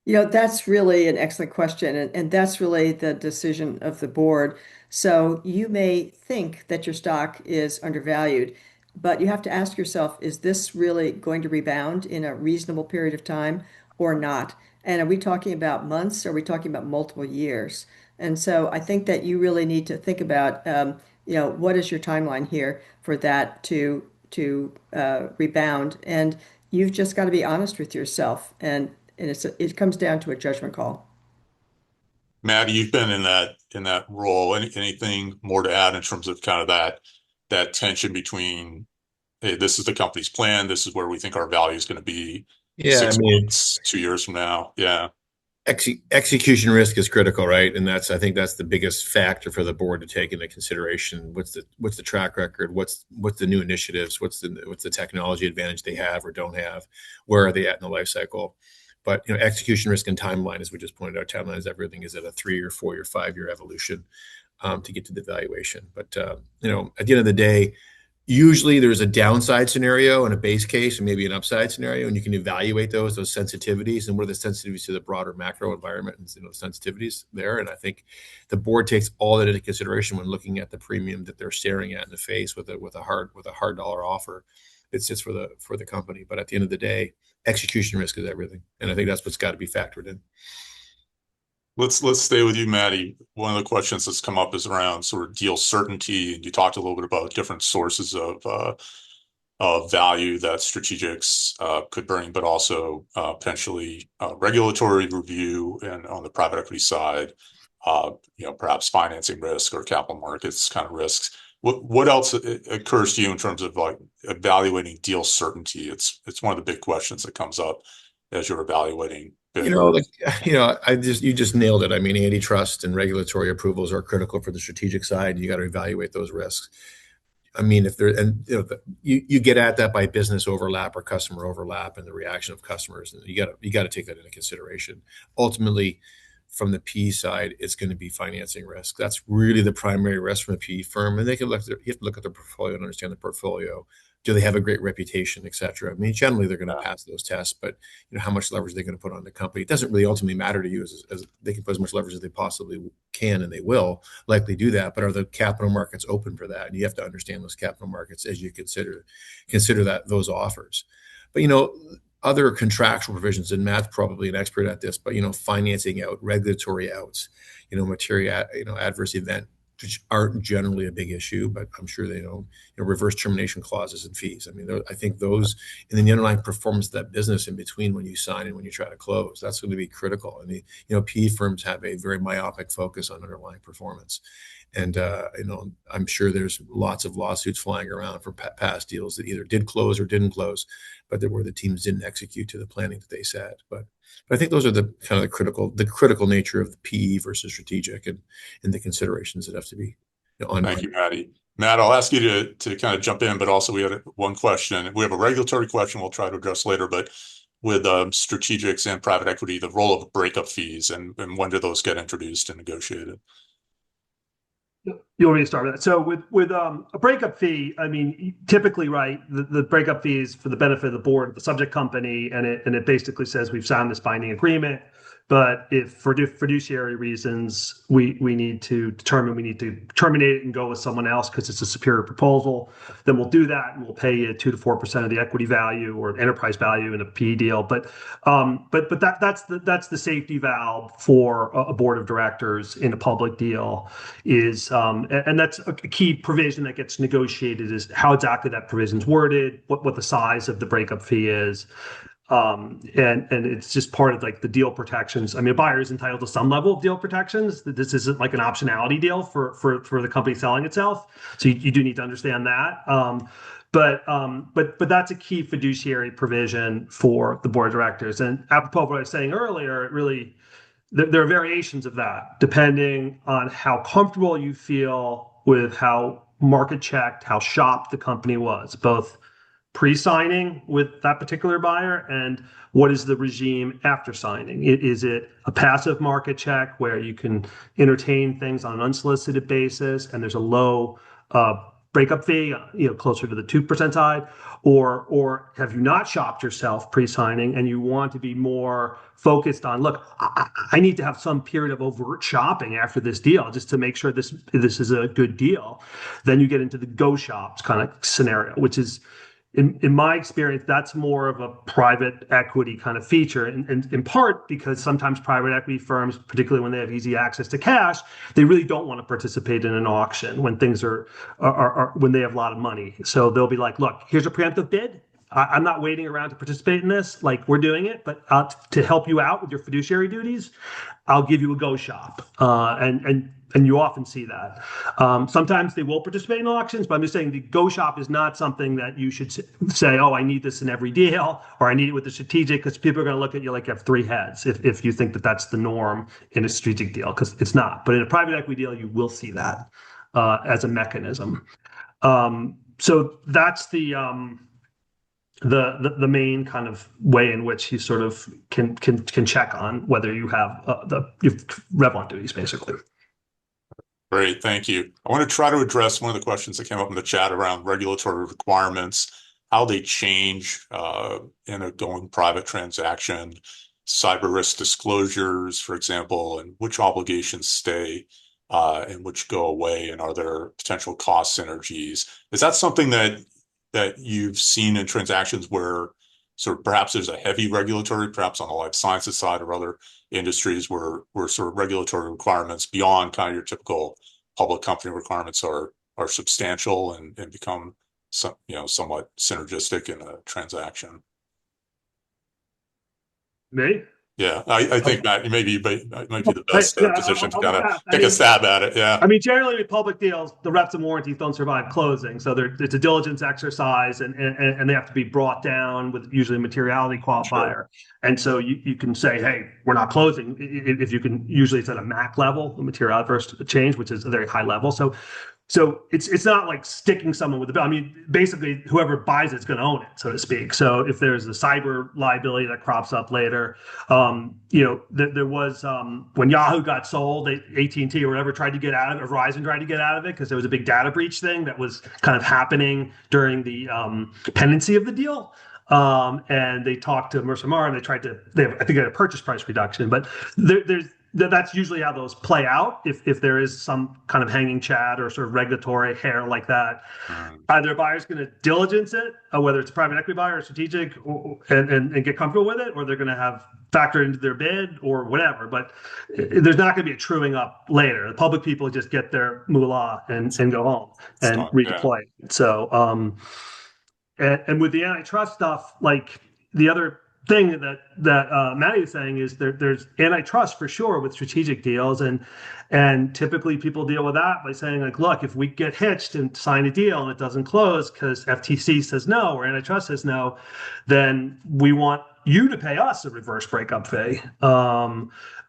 That's really an excellent question, and that's really the decision of the board. So you may think that your stock is undervalued, but you have to ask yourself, is this really going to rebound in a reasonable period of time or not? And are we talking about months, or are we talking about multiple years? And so I think that you really need to think about, what is your timeline here for that to rebound? And you've just got to be honest with yourself, and it comes down to a judgment call. Maddie, you've been in that role. Anything more to add in terms of kind of that tension between, hey, this is the company's plan, this is where we think our value is going to be 6 months, 2 years from now? Yeah. Execution risk is critical, right? And I think that's the biggest factor for the board to take into consideration. What's the track record? What's the new initiatives? What's the technology advantage they have or don't have? Where are they at in the life cycle? But execution risk and timeline, as we just pointed out, timeline is everything. Is it a 3 or 4 or 5 year evaluation to get to the valuation? But at the end of the day, Usually there's a downside scenario and a base case and maybe an upside scenario, and you can evaluate those sensitivities and what are the sensitivities to the broader macro environment and sensitivities there. And I think the board takes all that into consideration when looking at the premium that they're staring at in the face with a hard dollar offer. It's just for the company. But at the end of the day, execution risk is everything. And I think that's what's got to be factored in. Let's stay with you, Maddie. One of the questions that's come up is around sort of deal certainty. And you talked a little bit about different sources of value that strategics could bring, but also potentially regulatory review, and on the private equity side, perhaps financing risk or capital markets kind of risks. What else occurs to you in terms of like evaluating deal certainty? It's one of the big questions that comes up as you're evaluating. You just nailed it. I mean, antitrust and regulatory approvals are critical for the strategic side. You got to evaluate those risks. I mean, you get at that by business overlap or customer overlap and the reaction of customers. And you got to take that into consideration. Ultimately, from the PE side, it's going to be financing risk. That's really the primary risk from a PE firm. And you have to look at the portfolio and understand the portfolio. Do they have a great reputation, et cetera? I mean, generally they're going to pass those tests, but how much leverage they're going to put on the company. It doesn't really ultimately matter to you as they can put as much leverage as they possibly can, and they will likely do that. But are the capital markets open for that? And you have to understand those capital markets as you consider those offers. But other contractual provisions, and Matt's probably an expert at this, but financing out, regulatory outs, material, adverse event, which aren't generally a big issue, but I'm sure they know, reverse termination clauses and fees. I mean, I think those, and then the underlying performance of that business in between when you sign and when you try to close, that's going to be critical. I mean, PE firms have a very myopic focus on underlying performance. And, I'm sure there's lots of lawsuits flying around for past deals that either did close or didn't close, but where the teams didn't execute to the planning that they said. But I think those are the kind of the critical nature of the PE versus strategic and the considerations that have to be on. Thank you, Maddie. Matt, I'll ask you to kind of jump in, but also we had one question. We have a regulatory question we'll try to address later, but with strategics and private equity, the role of breakup fees and when do those get introduced and negotiated? You want me to start with that? So with a breakup fee, I mean, typically, right, the breakup fee is for the benefit of the board, the subject company, and it basically says we've signed this binding agreement. But if for fiduciary reasons we need to determine we need to terminate it and go with someone else because it's a superior proposal, then we'll do that and we'll pay you 2 to 4% of the equity value or enterprise value in a PE deal. But that's the safety valve for a board of directors in a public deal is and that's a key provision that gets negotiated is how exactly that provision's worded, what the size of the breakup fee is. And it's just part of like the deal protections. I mean, a buyer is entitled to some level of deal protections. This isn't like an optionality deal for the company selling itself. So you do need to understand that. But that's a key fiduciary provision for the board of directors. And apropos of what I was saying earlier, it really there are variations of that depending on how comfortable you feel with how market checked, how shopped the company was, both pre-signing with that particular buyer and what is the regime after signing. Is it a passive market check where you can entertain things on an unsolicited basis and there's a low breakup fee, closer to the 2% side, or have you not shopped yourself pre-signing and you want to be more focused on, look, I need to have some period of overt shopping after this deal just to make sure this is a good deal. Then you get into the go shops kind of scenario, which is, in my experience, that's more of a private equity kind of feature, and in part because sometimes private equity firms, particularly when they have easy access to cash, they really don't want to participate in an auction when things are when they have a lot of money. So they'll be like, look, here's a preemptive bid. I'm not waiting around to participate in this. Like, we're doing it, but to help you out with your fiduciary duties, I'll give you a go shop. And you often see that. Sometimes they will participate in auctions, but I'm just saying the go shop is not something that you should say, oh, I need this in every deal, or I need it with the strategic, because people are going to look at you like you have three heads if you think that that's the norm in a strategic deal, because it's not. But in a private equity deal, you will see that as a mechanism. So that's the main kind of way in which you sort of can check on whether you have you've Revlon duties, basically. Great, thank you. I want to try to address one of the questions that came up in the chat around regulatory requirements, how they change in a going private transaction, cyber risk disclosures, for example, and which obligations stay and which go away, and are there potential cost synergies? Is that something that you've seen in transactions where sort of perhaps there's a heavy regulatory, perhaps on the life sciences side or other industries where sort of regulatory requirements beyond kind of your typical public company requirements are substantial and become somewhat synergistic in a transaction? Me? Yeah, I think Matt, you might be the Hey, best yeah, position to I'll kind of pass. take a stab at it. Yeah, I mean, generally with public deals, the reps and warranties don't survive closing. So it's a diligence exercise and they have to be brought down with usually a materiality qualifier. sure. And so you can say, hey, we're not closing. If you can, usually it's at a MAC level, the material adverse change, which is a very high level. So it's not like sticking someone with the bill. I mean, basically, whoever buys it's going to own it, so to speak. So if there's a cyber liability that crops up later, there was when Yahoo got sold, AT&T or whatever tried to get out of it, Verizon tried to get out of it because there was a big data breach thing that was kind of happening during the pendency of the deal. And they talked to Mercer Mar and I think they had a purchase price reduction, but that's usually how those play out. If there is some kind of hanging chat or sort of regulatory hair like that, either a buyer's going to diligence it, whether it's a private equity buyer or strategic, and get comfortable with it, or they're going to have factor into their bid or whatever. But there's not going to be a truing up later. The public people just get their moolah and go home and redeploy. Yeah. So, and with the antitrust stuff, like the other thing that Maddie is saying is there's antitrust for sure with strategic deals, and typically people deal with that by saying like, look, if we get hitched and sign a deal and it doesn't close because FTC says no or antitrust says no, then we want you to pay us a reverse breakup fee.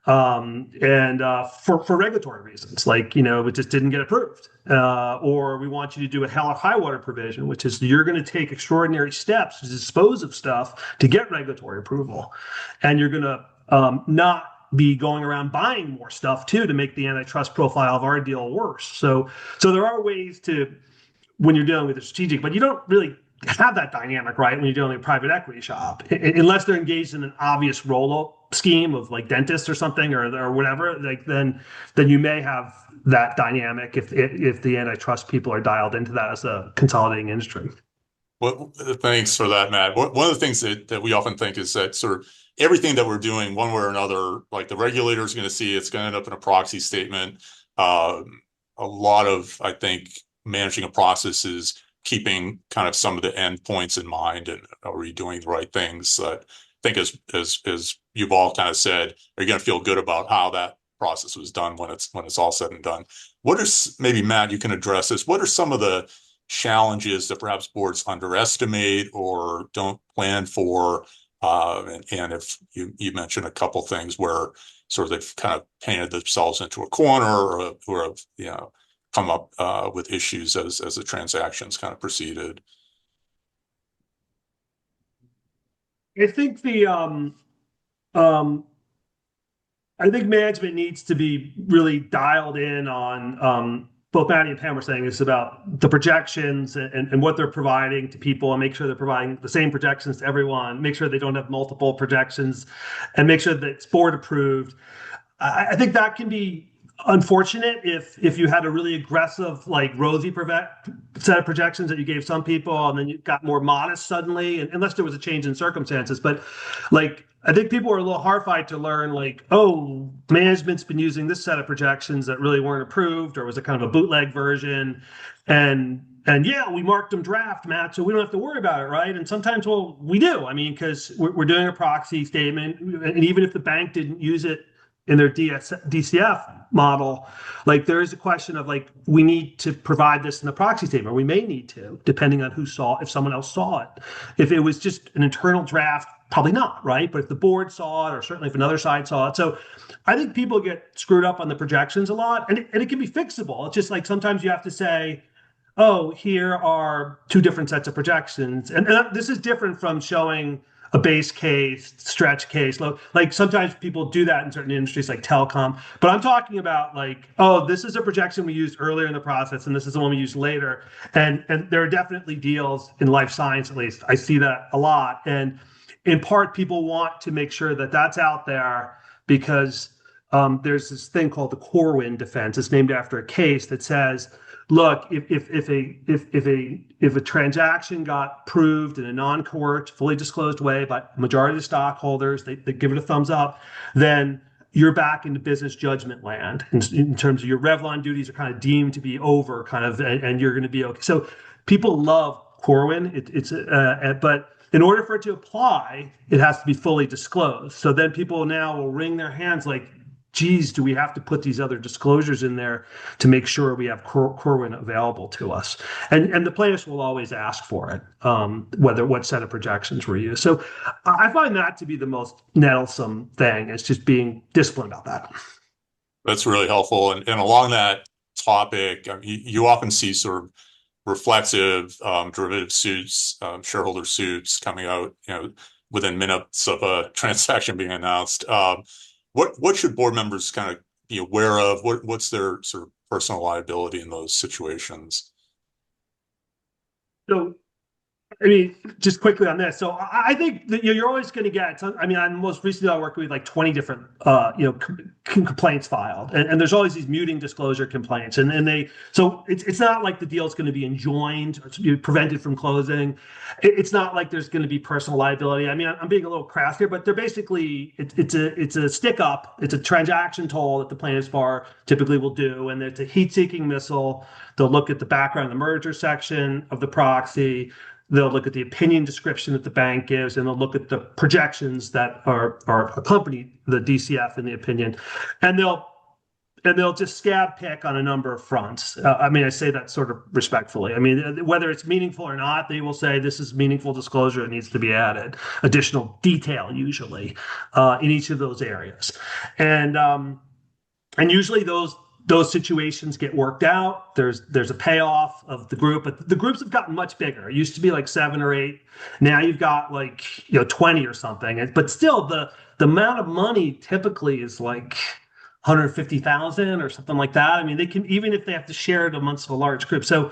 For regulatory reasons, like, it just didn't get approved. Or we want you to do a hell or high water provision, which is you're going to take extraordinary steps to dispose of stuff to get regulatory approval. And you're going to not be going around buying more stuff too to make the antitrust profile of our deal worse. So there are ways to, when you're dealing with a strategic, but you don't really have that dynamic, right? When you're dealing with a private equity shop, unless they're engaged in an obvious roll-up scheme of like dentists or something or whatever, like then you may have that dynamic if the antitrust people are dialed into that as a consolidating industry. Well, thanks for that, Matt. One of the things that we often think is that sort of everything that we're doing, one way or another, like the regulator is going to see it's going to end up in a proxy statement. A lot of, I think, managing a process is keeping kind of some of the end points in mind, and are you doing the right things? I think as you've all kind of said, are you going to feel good about how that process was done when it's all said and done? What are, maybe Matt, you can address this. What are some of the challenges that perhaps boards underestimate or don't plan for? And if you mentioned a couple things where sort of they've kind of painted themselves into a corner or have, come up with issues as the transactions kind of proceeded. I think I think management needs to be really dialed in on both Maddie and Pam were saying is about the projections and what they're providing to people, and make sure they're providing the same projections to everyone, make sure they don't have multiple projections, and make sure that it's board approved. I think that can be unfortunate if you had a really aggressive, like rosy set of projections that you gave some people, and then you got more modest suddenly, and unless there was a change in circumstances. But like, I think people are a little horrified to learn like, oh, management's been using this set of projections that really weren't approved, or was it kind of a bootleg version, and yeah, we marked them draft, Matt, so we don't have to worry about it, right? And sometimes, well, we do. I mean, because we're doing a proxy statement, and even if the bank didn't use it in their DCF model, like there is a question of like, we need to provide this in the proxy statement. We may need to, depending on who saw it, if someone else saw it. If it was just an internal draft, probably not, right? But if the board saw it, or certainly if another side saw it. So I think people get screwed up on the projections a lot, and it can be fixable. It's just like sometimes you have to say, oh, here are two different sets of projections. And this is different from showing a base case, stretch case. Like sometimes people do that in certain industries like telecom, but I'm talking about like, oh, this is a projection we used earlier in the process, and this is the one we used later. And there are definitely deals in life science, at least. I see that a lot. And in part, people want to make sure that that's out there because there's this thing called the Corwin defense. It's named after a case that says, look, if a transaction got proved in a non-coerced, fully disclosed way by majority of the stockholders, they give it a thumbs up, then you're back into business judgment land in terms of your Revlon duties are kind of deemed to be over, kind of, and you're going to be okay. So people love Corwin. But in order for it to apply, it has to be fully disclosed. So then people now will wring their hands like, geez, do we have to put these other disclosures in there to make sure we have Corwin available to us? And the plaintiffs will always ask for it, what set of projections were used. So I find that to be the most nettlesome thing. It's just being disciplined about that. That's really helpful. And along that topic, you often see sort of reflexive derivative suits, shareholder suits coming out, within minutes of a transaction being announced. What should board members kind of be aware of? What's their sort of personal liability in those situations? So, I mean, just quickly on this. So I think that you're always going to get, I mean, most recently I worked with like 20 different, complaints filed, and there's always these muting disclosure complaints, so it's not like the deal is going to be enjoined or prevented from closing. It's not like there's going to be personal liability. I mean, I'm being a little crass here, but they're basically, it's a stick up. It's a transaction toll that the plaintiffs bar typically will do, and it's a heat-seeking missile. They'll look at the background of the merger section of the proxy. They'll look at the opinion description that the bank gives, and they'll look at the projections that are accompany the DCF in the opinion, and they'll just scab pick on a number of fronts. I mean, I say that sort of respectfully. I mean, whether it's meaningful or not, they will say this is meaningful disclosure. It needs to be added. Additional detail usually in each of those areas, and usually those situations get worked out. There's a payoff of the group, but the groups have gotten much bigger. It used to be like 7 or 8. Now you've got like 20 or something. But still, the amount of money typically is like 150,000 or something like that. I mean, they can, even if they have to share it amongst a large group. So,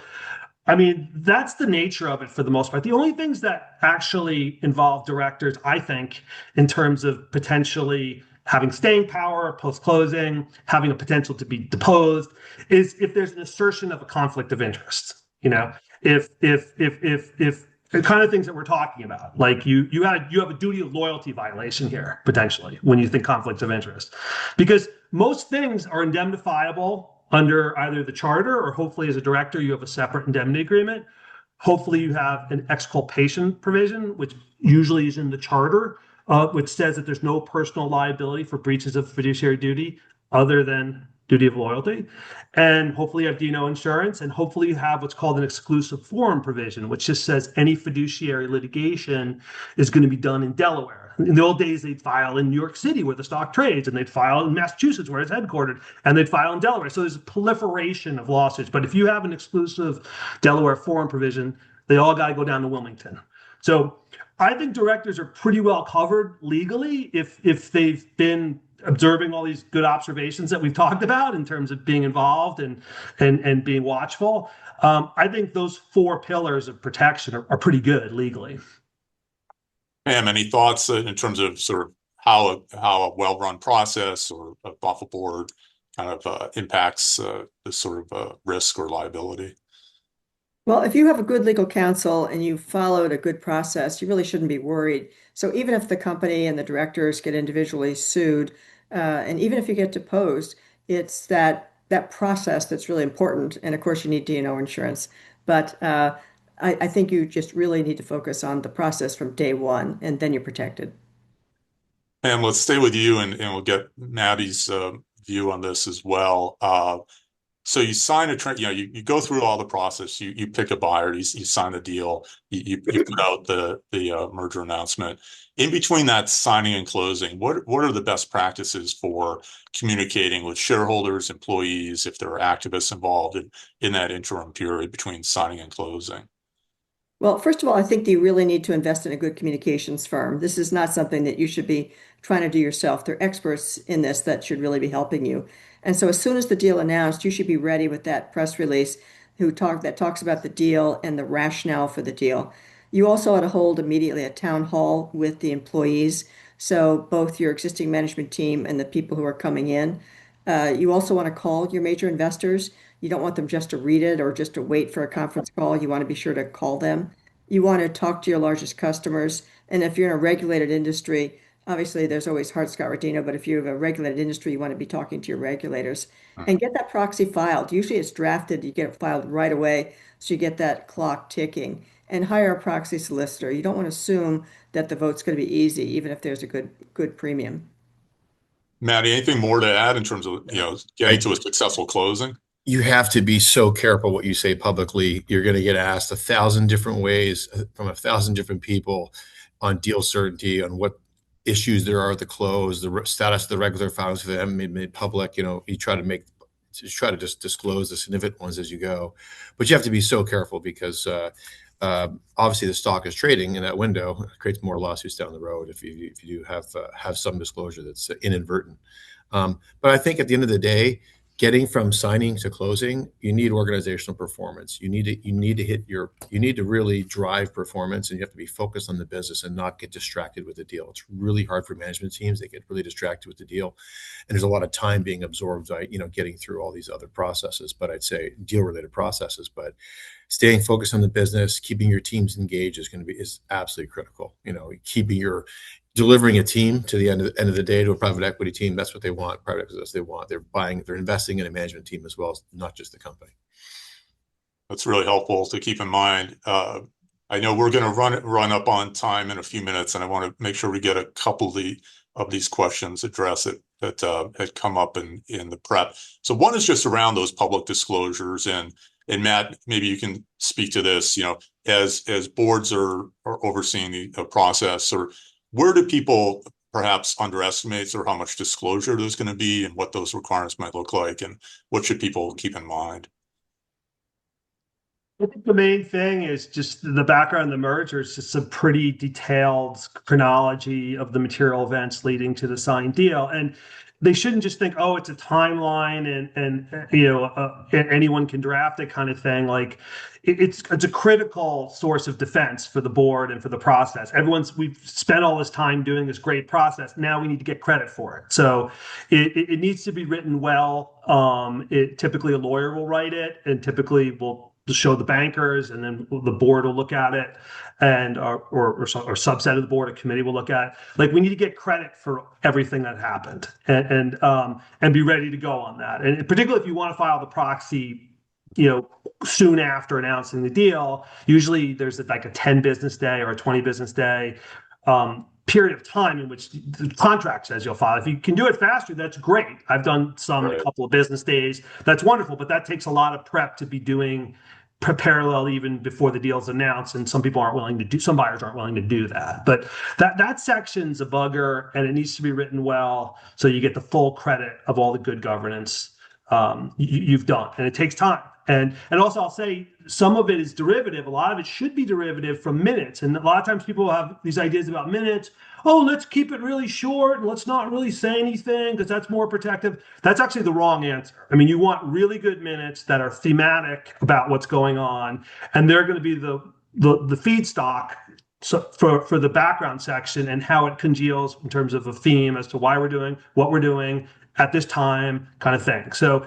I mean, that's the nature of it for the most part. The only things that actually involve directors, I think, in terms of potentially having staying power post-closing, having a potential to be deposed, is if there's an assertion of a conflict of interest. If the kind of things that we're talking about, like you have a duty of loyalty violation here potentially when you think conflicts of interest, because most things are indemnifiable under either the charter or hopefully as a director you have a separate indemnity agreement. Hopefully you have an exculpation provision, which usually is in the charter, which says that there's no personal liability for breaches of fiduciary duty other than duty of loyalty. And hopefully you have D&O insurance, and hopefully you have what's called an exclusive forum provision, which just says any fiduciary litigation is going to be done in Delaware. In the old days, they'd file in New York City where the stock trades, and they'd file in Massachusetts where it's headquartered, and they'd file in Delaware. So there's a proliferation of lawsuits. But if you have an exclusive Delaware forum provision, they all got to go down to Wilmington. So I think directors are pretty well covered legally if they've been observing all these good observations that we've talked about in terms of being involved and being watchful. I think those 4 pillars of protection are pretty good legally. Pam, any thoughts in terms of sort of how a well-run process or a thoughtful board kind of impacts this sort of risk or liability? Well, if you have a good legal counsel and you followed a good process, you really shouldn't be worried. So even if the company and the directors get individually sued, and even if you get deposed, it's that process that's really important. And of course, you need D&O insurance. But I think you just really need to focus on the process from day one, and then you're protected. Pam, let's stay with you, and we'll get Maddie's view on this as well. So you sign you go through all the process. You pick a buyer. You sign the deal. You put out the merger announcement. In between that signing and closing, what are the best practices for communicating with shareholders, employees, if there are activists involved in that interim period between signing and closing? Well, first of all, I think that you really need to invest in a good communications firm. This is not something that you should be trying to do yourself. They're experts in this that should really be helping you. And so as soon as the deal announced, you should be ready with that press release that talks about the deal and the rationale for the deal. You also ought to hold immediately a town hall with the employees. So both your existing management team and the people who are coming in. You also want to call your major investors. You don't want them just to read it or just to wait for a conference call. You want to be sure to call them. You want to talk to your largest customers. And if you're in a regulated industry, obviously there's always Hart-Scott-Rodino, but if you have a regulated industry, you want to be talking to your regulators and get that proxy filed. Usually it's drafted, you get it filed right away, so you get that clock ticking. And hire a proxy solicitor. You don't want to assume that the vote's going to be easy, even if there's a good premium. Maddie, anything more to add in terms of, getting to a successful closing? You have to be so careful what you say publicly. You're going to get asked 1,000 different ways from 1,000 different people on deal certainty, on what issues there are at the close, the status of the regular filings that haven't been made public. You try to just disclose the significant ones as you go, but you have to be so careful because obviously the stock is trading in that window. It creates more lawsuits down the road if you do have some disclosure that's inadvertent. But I think at the end of the day, getting from signing to closing, you need organizational performance. You need to really drive performance, and you have to be focused on the business and not get distracted with the deal. It's really hard for management teams. They get really distracted with the deal, and there's a lot of time being absorbed by, getting through all these other processes. But I'd say deal related processes, but staying focused on the business, keeping your teams engaged is absolutely critical. Delivering a team to the end of the day to a private equity team. That's what they want. Private equity, that's what they want. They're investing in a management team as well as not just the company. That's really helpful to keep in mind. I know we're going to run up on time in a few minutes, and I want to make sure we get a couple of these questions addressed that had come up in the prep. So one is just around those public disclosures, and Matt, maybe you can speak to this. As boards are overseeing the process, or where do people perhaps underestimate or how much disclosure there's going to be and what those requirements might look like, and what should people keep in mind? I think the main thing is just the background of the merger is just some pretty detailed chronology of the material events leading to the signed deal. And they shouldn't just think, oh, it's a timeline and anyone can draft it kind of thing. Like it's a critical source of defense for the board and for the process. We've spent all this time doing this great process. Now we need to get credit for it. So it needs to be written well. Typically a lawyer will write it, and typically will show the bankers, and then the board will look at it, and or subset of the board, a committee will look at it. Like, we need to get credit for everything that happened, and be ready to go on that. And particularly if you want to file the proxy, soon after announcing the deal, usually there's like a 10 business day or a 20 business day period of time in which the contract says you'll file. If you can do it faster, that's great. I've done some in a couple of business days. That's wonderful, but that takes a lot of prep to be doing parallel even before the deal's announced, and some buyers aren't willing to do that. But that section's a bugger, and it needs to be written well so you get the full credit of all the good governance you've done, and it takes time. And also, I'll say some of it is derivative. A lot of it should be derivative from minutes. And a lot of times people have these ideas about minutes. Oh, let's keep it really short, and let's not really say anything because that's more protective. That's actually the wrong answer. I mean, you want really good minutes that are thematic about what's going on, and they're going to be the feedstock for the background section and how it congeals in terms of a theme as to why we're doing what we're doing at this time, kind of thing. So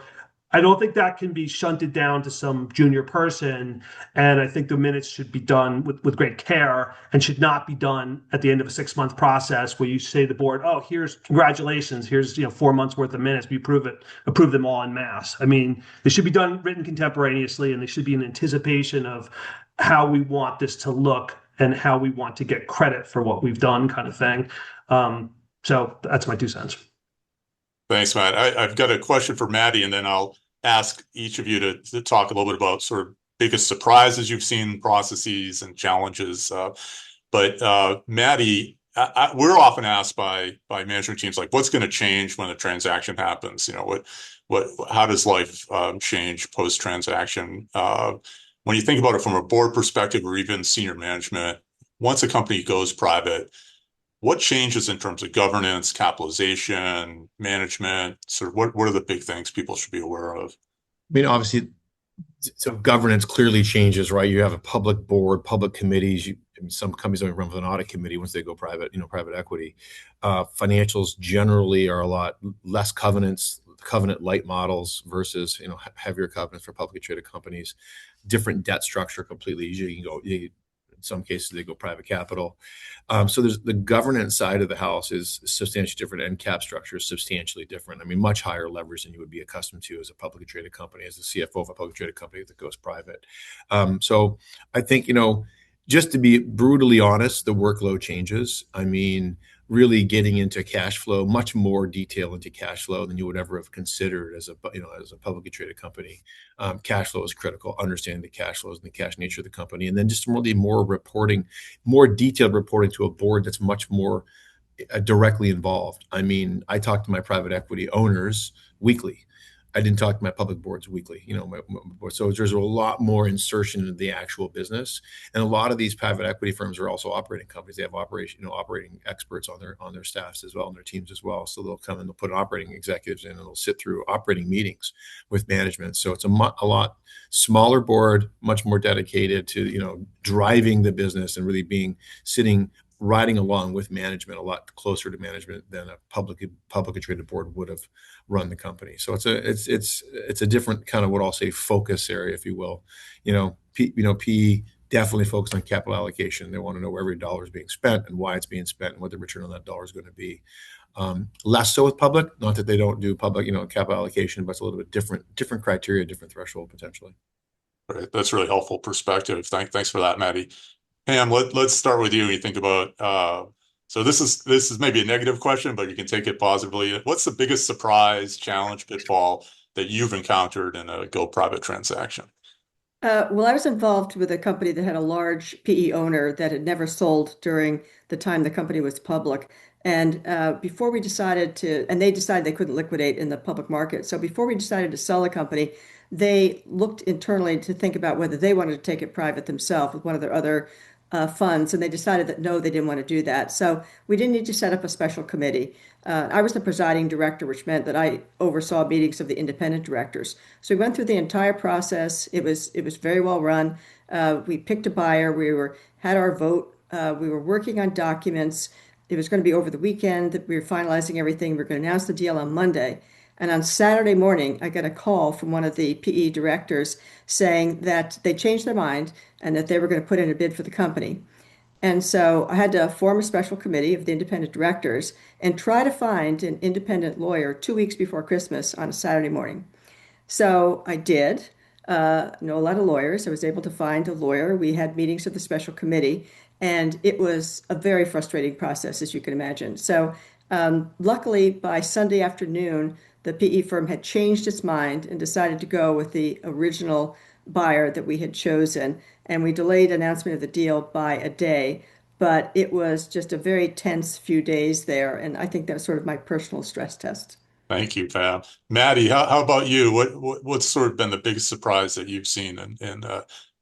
I don't think that can be shunted down to some junior person, and I think the minutes should be done with great care and should not be done at the end of a 6-month process where you say to the board, "Oh, congratulations, here's 4 months worth of minutes. We approve them all en masse." I mean, they should be written contemporaneously, and they should be in anticipation of how we want this to look and how we want to get credit for what we've done, kind of thing. So that's my 2 cents. Thanks, Matt. I've got a question for Maddie, and then I'll ask each of you to talk a little bit about sort of biggest surprises you've seen in processes and challenges. But Maddie, we're often asked by management teams, like, what's going to change when a transaction happens? How does life change post-transaction? when you think about it from a board perspective or even senior management, once a company goes private, what changes in terms of governance, capitalization, management? Sort of what are the big things people should be aware of? I mean, obviously, so governance clearly changes, right? You have a public board, public committees. Some companies don't run with an audit committee once they go private, private equity. Financials generally are a lot less covenants, covenant light models versus, heavier covenants for publicly traded companies. Different debt structure completely. Usually in some cases they go private capital. So there's the governance side of the house is substantially different, and cap structure is substantially different. I mean, much higher leverage than you would be accustomed to as a publicly traded company, as the CFO of a publicly traded company that goes private. So I think, just to be brutally honest, the workload changes. I mean, really getting into cash flow, much more detail into cash flow than you would ever have considered as a publicly traded company. Cash flow is critical. Understanding the cash flows and the cash nature of the company, and then just really more reporting, more detailed reporting to a board that's much more directly involved. I mean, I talk to my private equity owners weekly. I didn't talk to my public boards weekly, so there's a lot more insertion into the actual business. And a lot of these private equity firms are also operating companies. They have operating experts on their staffs as well, and their teams as well. So they'll come and they'll put operating executives in, and they'll sit through operating meetings with management. So it's a lot smaller board, much more dedicated to, driving the business and really riding along with management, a lot closer to management than a publicly traded board would have run the company. So it's a different kind of, what I'll say, focus area, if you will. PE definitely focused on capital allocation. They want to know where every dollar is being spent and why it's being spent and what the return on that dollar is going to be. Less so with public, not that they don't do public, capital allocation, but it's a little bit different criteria, different threshold potentially. Right. That's really helpful perspective. Thanks for that, Maddie. Pam, let's start with you. You think about so this is maybe a negative question, but you can take it positively. What's the biggest surprise, challenge, pitfall that you've encountered in a go private transaction? Well, I was involved with a company that had a large PE owner that had never sold during the time the company was public. And before we decided and they decided they couldn't liquidate in the public market. So before we decided to sell the company, they looked internally to think about whether they wanted to take it private themselves with one of their other funds, and they decided that no, they didn't want to do that. So we didn't need to set up a special committee. I was the presiding director, which meant that I oversaw meetings of the independent directors. So we went through the entire process. It was very well run. We picked a buyer. Had our vote. We were working on documents. It was going to be over the weekend that we were finalizing everything. We were going to announce the deal on Monday. And on Saturday morning, I got a call from one of the PE directors saying that they changed their mind and that they were going to put in a bid for the company. And so I had to form a special committee of the independent directors and try to find an independent lawyer 2 weeks before Christmas on a Saturday morning. So I did. Know a lot of lawyers. I was able to find a lawyer. We had meetings of the special committee, and it was a very frustrating process, as you can imagine. So luckily, by Sunday afternoon, the PE firm had changed its mind and decided to go with the original buyer that we had chosen. And we delayed announcement of the deal by a day. But it was just a very tense few days there. And I think that was sort of my personal stress test. Thank you, Pam. Maddie, how about you? What's sort of been the biggest surprise that you've seen in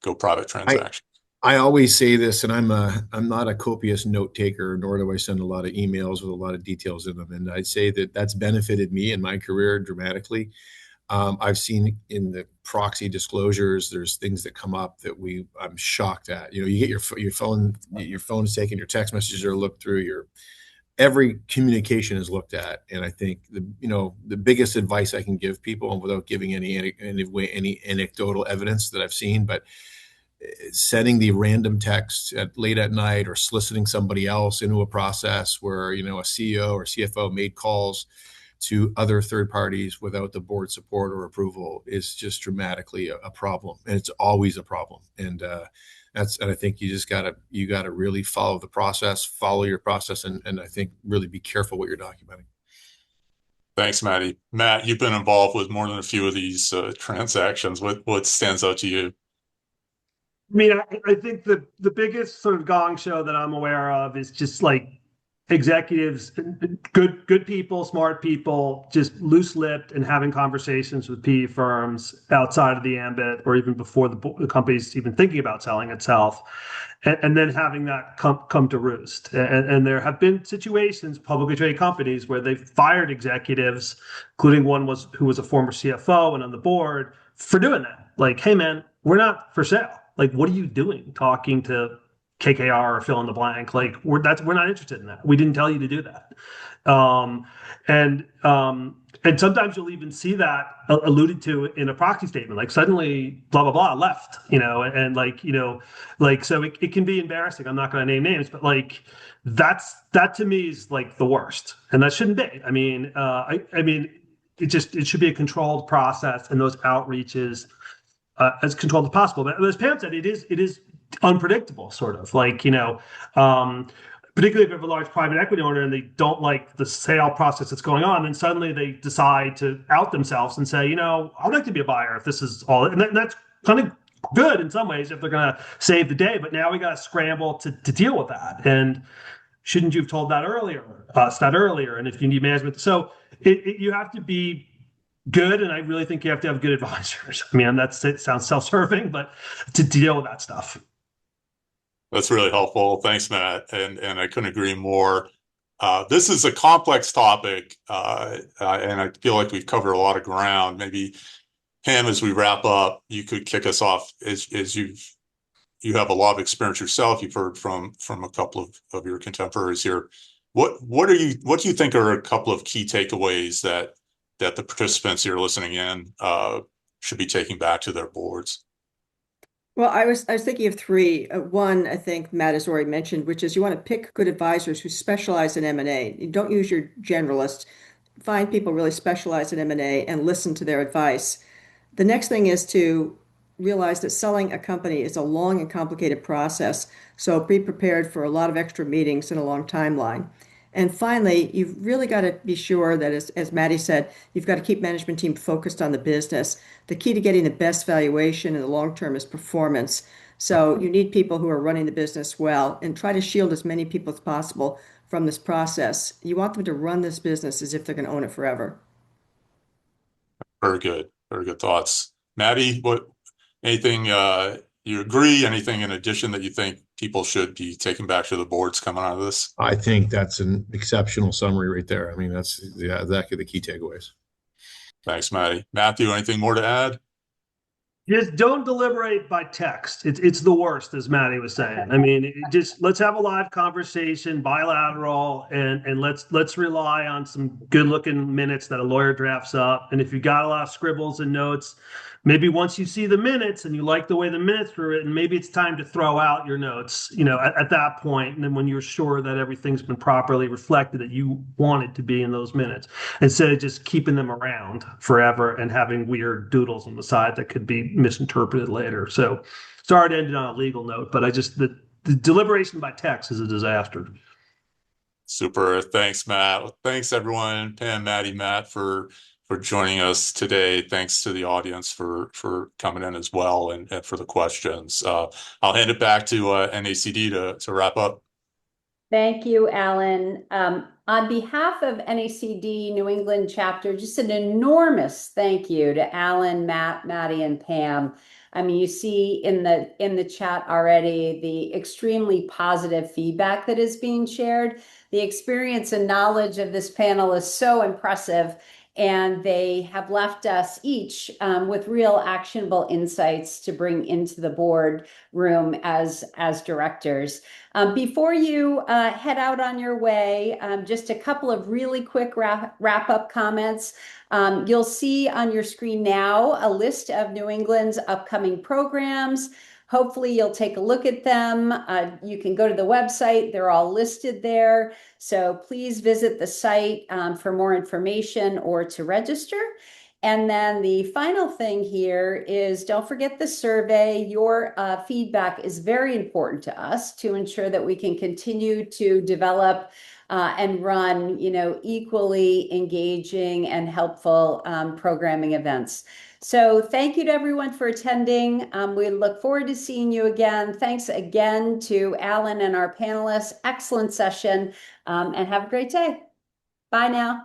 go private transaction? I always say this, and I'm not a copious note taker, nor do I send a lot of emails with a lot of details in them. And I'd say that that's benefited me in my career dramatically. I've seen in the proxy disclosures, there's things that come up that I'm shocked at. You get your phone is taken, your text messages are looked through, every communication is looked at. And I think the biggest advice I can give people, and without giving any anecdotal evidence that I've seen, but sending the random text late at night or soliciting somebody else into a process where, a CEO or CFO made calls to other third parties without the board support or approval is just dramatically a problem. And it's always a problem. And I think you got to really follow your process, and I think really be careful what you're documenting. Thanks, Maddie. Matt, you've been involved with more than a few of these transactions. What stands out to you? I mean, I think the biggest sort of gong show that I'm aware of is just like executives, good people, smart people, just loose-lipped and having conversations with PE firms outside of the ambit or even before the company's even thinking about selling itself, and then having that come to roost. And there have been situations, publicly traded companies, where they've fired executives, including one who was a former CFO and on the board, for doing that. Like, hey man, we're not for sale. Like, what are you doing talking to KKR or fill in the blank? Like, we're not interested in that. We didn't tell you to do that. And sometimes you'll even see that alluded to in a proxy statement, like suddenly blah blah blah left, and so it can be embarrassing. I'm not going to name names, but like that to me is like the worst, and that shouldn't be. I mean, it should be a controlled process, and those outreaches as controlled as possible. But as Pam said, it is unpredictable, sort of like, particularly if you have a large private equity owner and they don't like the sale process that's going on, then suddenly they decide to out themselves and say, I'd like to be a buyer if this is all. And that's kind of good in some ways if they're going to save the day. But now we got to scramble to deal with that. And shouldn't you have told that earlier? And if you need management, so you have to be good, and I really think you have to have good advisors. I mean, it sounds self-serving, but to deal with that stuff. That's really helpful. Thanks, Matt. And I couldn't agree more. This is a complex topic, and I feel like we've covered a lot of ground. Maybe, Pam, as we wrap up, you could kick us off as you have a lot of experience yourself. You've heard from a couple of your contemporaries here. What do you think are a couple of key takeaways that the participants here listening in should be taking back to their boards? Well, I was thinking of three. One, I think Matt has already mentioned, which is you want to pick good advisors who specialize in M&A. You don't use your generalists. Find people really specialize in M&A and listen to their advice. The next thing is to realize that selling a company is a long and complicated process. So be prepared for a lot of extra meetings and a long timeline. And finally, you've really got to be sure that, as Maddie said, you've got to keep management team focused on the business. The key to getting the best valuation in the long term is performance. So you need people who are running the business well, and try to shield as many people as possible from this process. You want them to run this business as if they're going to own it forever. Very good. Very good thoughts. Maddie, anything you agree? Anything in addition that you think people should be taking back to the boards coming out of this? I think that's an exceptional summary right there. I mean, that's exactly the key takeaways. Thanks, Maddie. Matthew, anything more to add? Just don't deliberate by text. It's the worst, as Maddie was saying. I mean, let's have a live conversation, bilateral, and let's rely on some good-looking minutes that a lawyer drafts up. And if you got a lot of scribbles and notes, maybe once you see the minutes and you like the way the minutes were written, maybe it's time to throw out your notes, at that point. And then when you're sure that everything's been properly reflected, that you want it to be in those minutes, instead of just keeping them around forever and having weird doodles on the side that could be misinterpreted later. So sorry to end it on a legal note, but the deliberation by text is a disaster. Super. Thanks, Matt. Thanks, everyone. Pam, Maddie, Matt, for joining us today. Thanks to the audience for coming in as well, and for the questions. I'll hand it back to NACD to wrap up. Thank you, Alan. On behalf of NACD New England chapter, just an enormous thank you to Alan, Matt, Maddie, and Pam. I mean, you see in the chat already the extremely positive feedback that is being shared. The experience and knowledge of this panel is so impressive, and they have left us each with real actionable insights to bring into the board room as directors. Before you head out on your way, just a couple of really quick wrap-up comments. You'll see on your screen now a list of New England's upcoming programs. Hopefully you'll take a look at them. You can go to the website. They're all listed there. So please visit the site for more information or to register. And then the final thing here is don't forget the survey. Your feedback is very important to us to ensure that we can continue to develop and run, equally engaging and helpful programming events. So thank you to everyone for attending. We look forward to seeing you again. Thanks again to Alan and our panelists. Excellent session, and have a great day. Bye now.